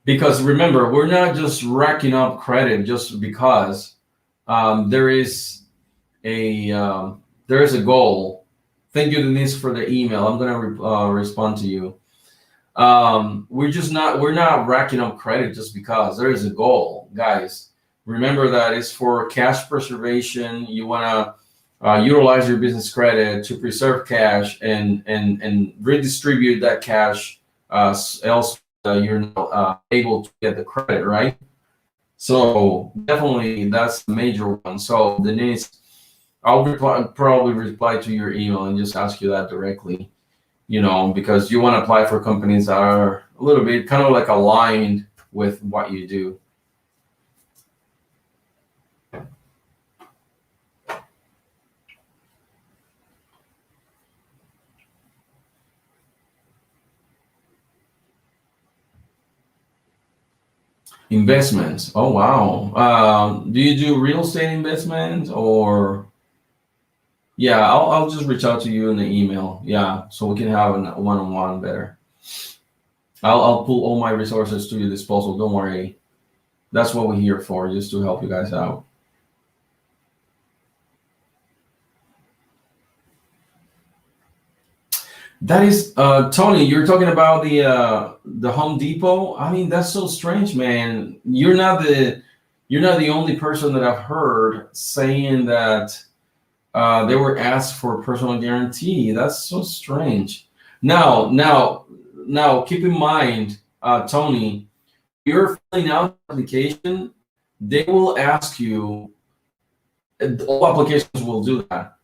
Because remember, we're not just racking up credit just because. There is a goal. Thank you, Denise, for the email. I'm gonna respond to you. We're not racking up credit just because. There is a goal, guys. Remember that it's for cash preservation. You wanna utilize your business credit to preserve cash and redistribute that cash else you're not able to get the credit, right? So definitely that's the major one. So Denise, probably reply to your email and just ask you that directly, because you want to apply for companies that are a little bit kind of like aligned with what you do. Investments. Oh wow. Do you do real estate investments or? Yeah, I'll just reach out to you in the email. Yeah, so we can have a one-on-one better. I'll pull all my resources to your disposal. Don't worry. That's what we're here for, just to help you guys out. That is, Tony. You're talking about the Home Depot. I mean, that's so strange, man. You're not the only person that I've heard saying that they were asked for a personal guarantee. That's so strange. Now, keep in mind, Tony, you're filling out the application. They will ask you. All applications will do that.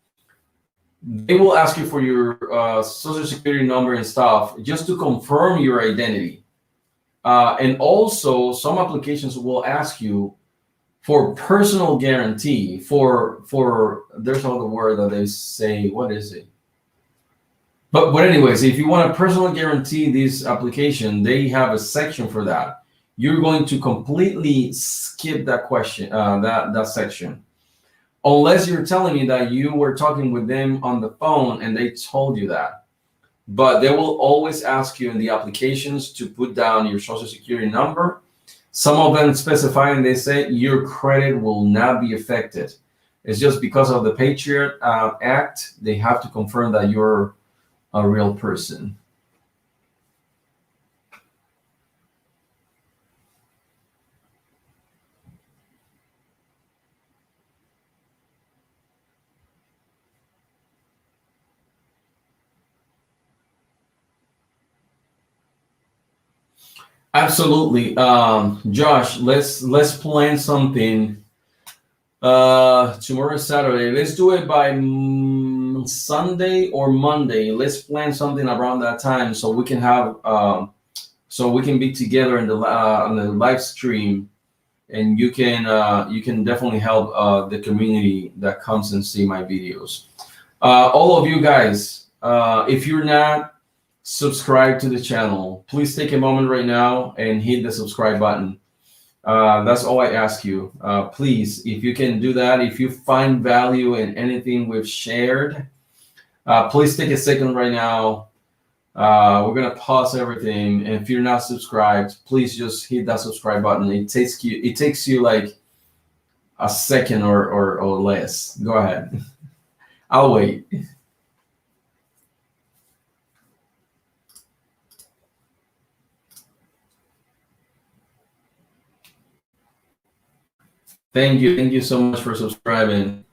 They will ask you for your social security number and stuff just to confirm your identity. And also, some applications will ask you for personal guarantee. For there's another word that they say. What is it? But anyways, if you want a personal guarantee, this application, they have a section for that. You're going to completely skip that question, that section, unless you're telling me that you were talking with them on the phone and they told you that. But they will always ask you in the applications to put down your social security number. Some of them specify and they say your credit will not be affected. It's just because of the Patriot Act, they have to confirm that you're a real person. Absolutely, Josh. Let's plan something. Tomorrow is Saturday. Let's do it by Sunday or Monday. Let's plan something around that time so we can have so we can be together in the on the live stream, and you can definitely help the community that comes and see my videos. All of you guys, if you're not subscribed to the channel, please take a moment right now and hit the subscribe button. That's all I ask you. Please, if you can do that, if you find value in anything we've shared, please take a second right now. We're gonna pause everything, and if you're not subscribed, please just hit that subscribe button. It takes you like a second or less. Go ahead. I'll wait. Thank you so much for subscribing.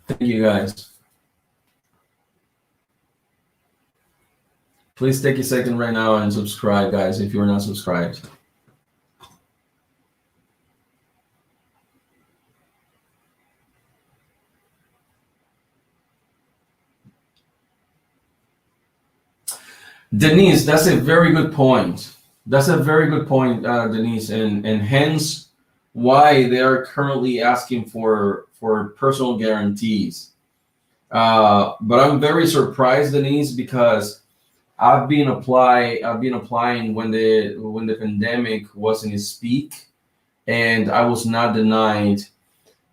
Thank you guys. Please take a second right now and subscribe, guys, if you're not subscribed. Denise, that's a very good point. That's a very good point, Denise, and hence why they are currently asking for personal guarantees. But I'm very surprised, Denise, because I've been applying when the pandemic was in its peak, and I was not denied.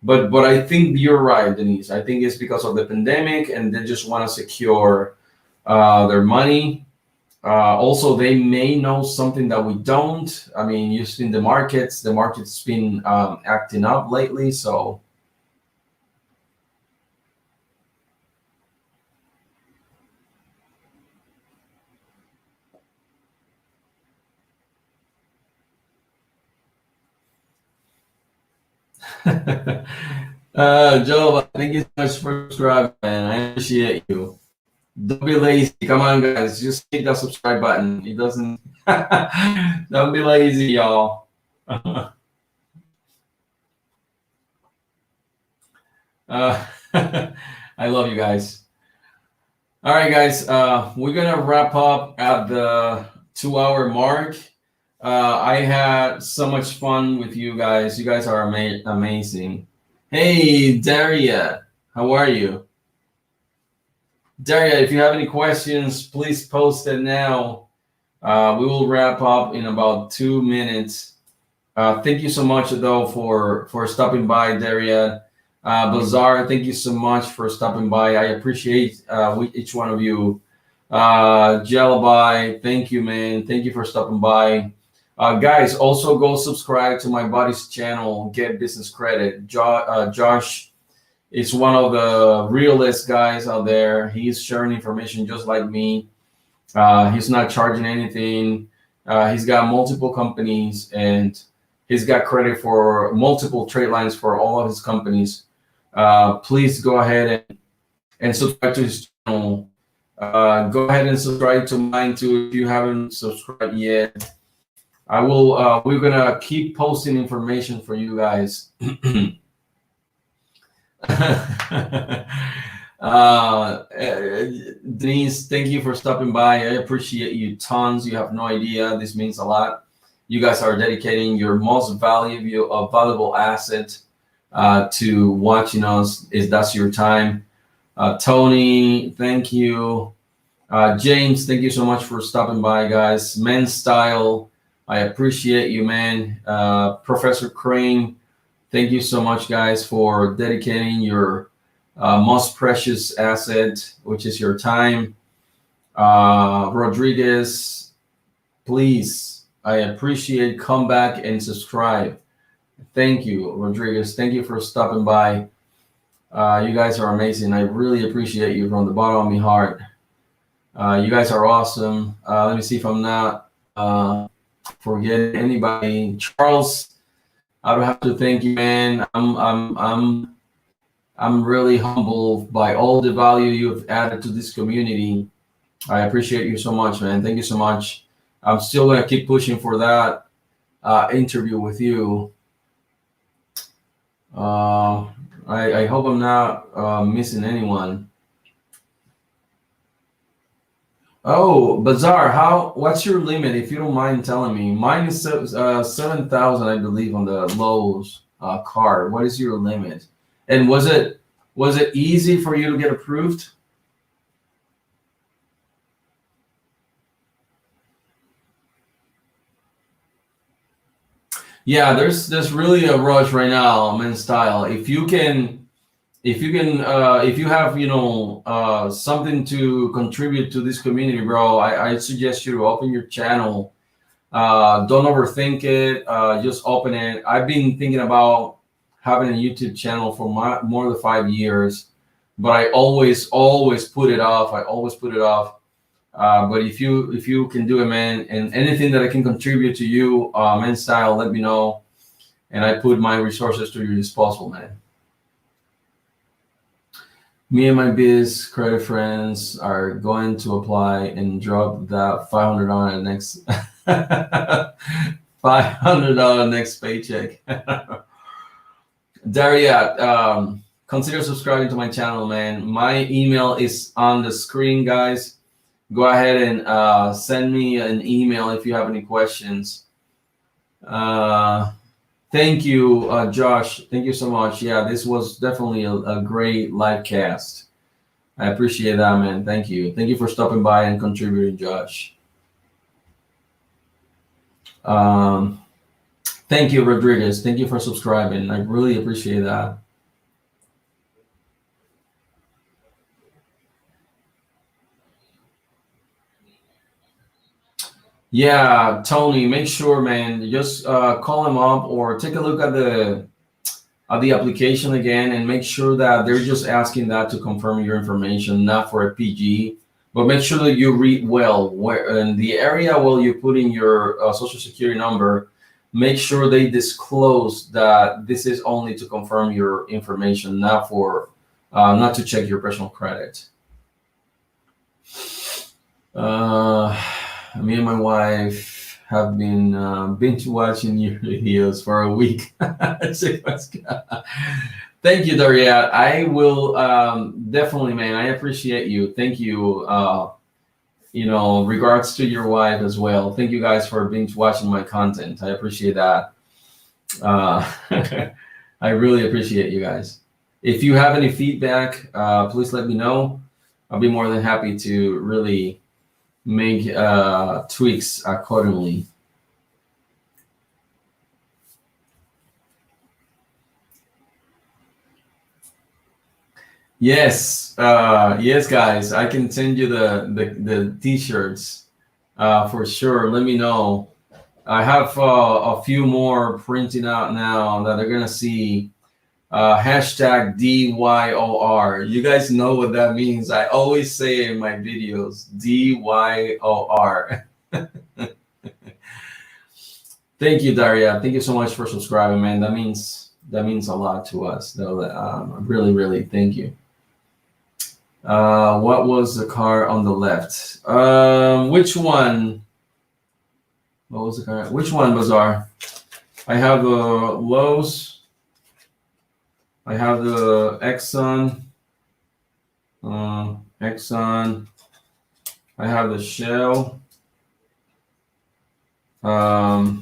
But I think you're right, Denise. I think it's because of the pandemic, and they just want to secure their money. Also, they may know something that we don't. I mean, you've seen the markets. The market's been acting up lately, so. Joe, thank you so much for subscribing, man. I appreciate you. Don't be lazy. Come on, guys. Just hit that subscribe button. It doesn't. Don't be lazy, y'all. I love you guys. All right, guys. We're gonna wrap up at the 2-hour mark. I had so much fun with you guys. You guys are amazing. Hey, Daria, how are you? Daria, if you have any questions, please post it now. We will wrap up in about 2 minutes. Thank you so much, though, for stopping by, Daria. Bazaar, thank you so much for stopping by. I appreciate each one of you. Jalabai, thank you, man. Thank you for stopping by. Guys, also go subscribe to my buddy's channel, Get Business Credit. Josh is one of the realest guys out there. He's sharing information just like me. He's not charging anything. He's got multiple companies, and he's got credit for multiple trade lines for all of his companies. Please go ahead and subscribe to his channel. Go ahead and subscribe to mine too if you haven't subscribed yet. I will. We're gonna keep posting information for you guys. Denise, thank you for stopping by. I appreciate you tons. You have no idea. This means a lot. You guys are dedicating your most valuable asset to watching us. That's your time. Tony, thank you. James, thank you so much for stopping by, guys. Men's Style, I appreciate you, man. Professor Crane, thank you so much, guys, for dedicating your most precious asset, which is your time. Rodriguez, please, I appreciate. Come back and subscribe. Thank you, Rodriguez. Thank you for stopping by. You guys are amazing. I really appreciate you from the bottom of my heart. You guys are awesome. Let me see if I'm not forgetting anybody. Charles, I would have to thank you, man. I'm really humbled by all the value you've added to this community. I appreciate you so much, man. Thank you so much. I'm still gonna keep pushing for that interview with you. I hope I'm not missing anyone. Oh, Bazaar, what's your limit if you don't mind telling me? Mine is 7,000, I believe, on the Lowe's card. What is your limit? And was it easy for you to get approved? Yeah, there's really a rush right now, men's style. If you have something to contribute to this community, bro, I suggest you to open your channel. Don't overthink it. Just open it. I've been thinking about having a YouTube channel for more than 5 years, but I always put it off. But if you can do it, man, and anything that I can contribute to you, men's style, let me know, and I put my resources to your disposal, man. Me and my biz credit friends are going to apply and drop that $500 next $500 next paycheck. Daria, consider subscribing to my channel, man. My email is on the screen, guys. Go ahead and send me an email if you have any questions. Thank you, Josh. Thank you so much. Yeah, this was definitely a great live cast. I appreciate that, man. Thank you. Thank you for stopping by and contributing, Josh. Thank you, Rodriguez. Thank you for subscribing. I really appreciate that. Yeah, Tony, make sure, man, just call him up or take a look at the application again and make sure that they're just asking that to confirm your information, not for a PG. But make sure that you read well where in the area where you put in your social security number. Make sure they disclose that this is only to confirm your information, not to check your personal credit. Me and my wife have been binge watching your videos for a week. Thank you, Daria. I will definitely, man. I appreciate you. Thank you. Regards to your wife as well. Thank you guys for binge watching my content. I appreciate that. I really appreciate you guys. If you have any feedback, please let me know. I'll be more than happy to really make tweaks accordingly. Yes, yes, guys. I can send you the t-shirts for sure. Let me know. I have a few more printing out now that they're gonna see. Hashtag DYOR. You guys know what that means. I always say it in my videos, DYOR. Thank you, Daria. Thank you so much for subscribing, man. That means a lot to us. Really, really, thank you. What was the car on the left? Which one? What was the car? Which one, Bazaar? I have a Lowe's. I have the Exxon. Exxon. I have the Shell. I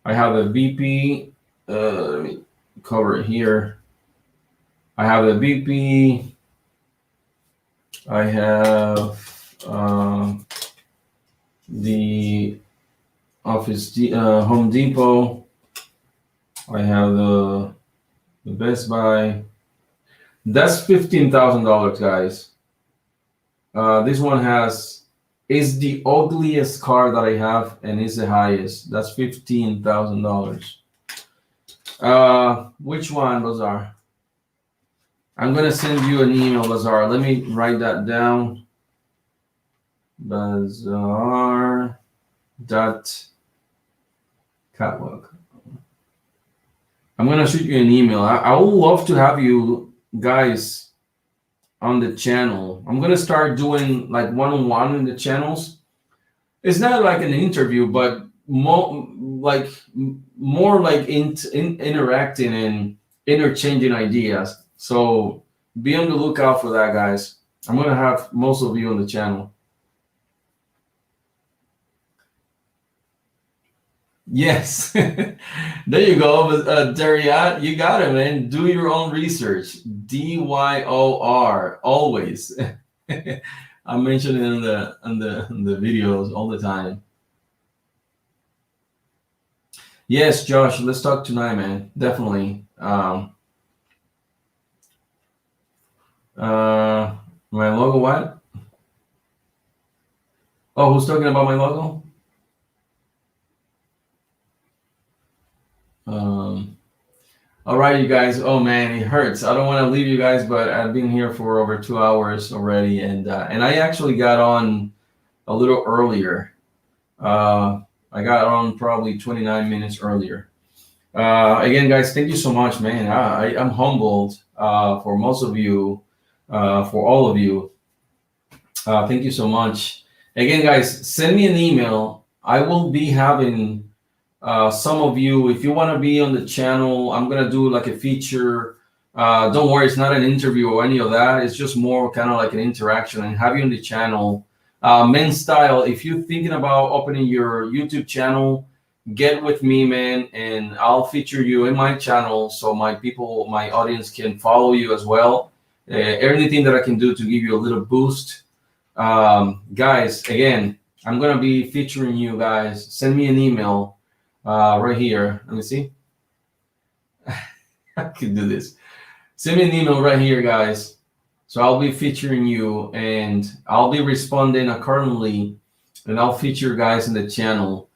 have the BP. Let me cover it here. I have the BP. I have the Home Depot. I have the Best Buy. That's $15,000, guys. This one is the ugliest car that I have and is the highest. That's $15,000. Which one, Bazaar? I'm gonna send you an email, Bazaar. Let me write that down. Bazaar dot catwalk. I'm gonna shoot you an email. I would love to have you guys on the channel. I'm gonna start doing like one-on-one in the channels. It's not like an interview, but more like interacting and interchanging ideas. So be on the lookout for that, guys. I'm gonna have most of you on the channel. Yes, there you go, Dariat. You got it, man. Do your own research. DYOR always. I mention it in the videos all the time. Yes, Josh, let's talk tonight, man. Definitely. My logo, what? Oh, who's talking about my logo? All right, you guys. Oh man, it hurts. I don't want to leave you guys, but I've been here for over 2 hours already, and I actually got on a little earlier. I got on probably 29 minutes earlier. Again, guys, thank you so much, man. I'm humbled for most of you, for all of you. Thank you so much. Again, guys, send me an email. I will be having some of you, if you want to be on the channel, I'm going to do like a feature. Don't worry, it's not an interview or any of that. It's just more kind of like an interaction and have you on the channel. Men Style, if you're thinking about opening your YouTube channel, get with me, man, and I'll feature you in my channel so my people, my audience can follow you as well. Anything that I can do to give you a little boost. Guys, again, I'm going to be featuring you guys. Send me an email right here. Let me see. I can do this. Send me an email right here, guys. So I'll be featuring you and I'll be responding accordingly and I'll feature guys in the channel.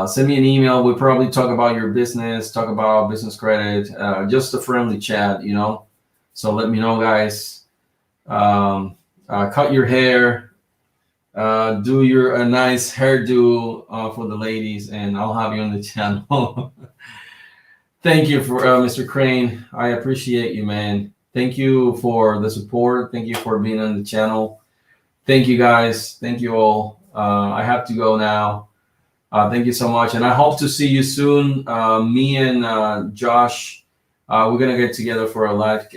Send me an email. We'll probably talk about your business, talk about business credit, just a friendly chat, you know. So let me know, guys. Cut your hair, do a nice hairdo for the ladies, and I'll have you on the channel. Thank you for Mr. Crane. I appreciate you, man. Thank you for the support. Thank you for being on the channel. Thank you, guys. Thank you all. I have to go now. Thank you so much, and I hope to see you soon. Me and Josh, we're gonna get together for a live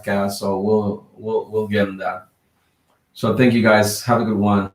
cast, so we'll get on that. So thank you, guys. Have a good one.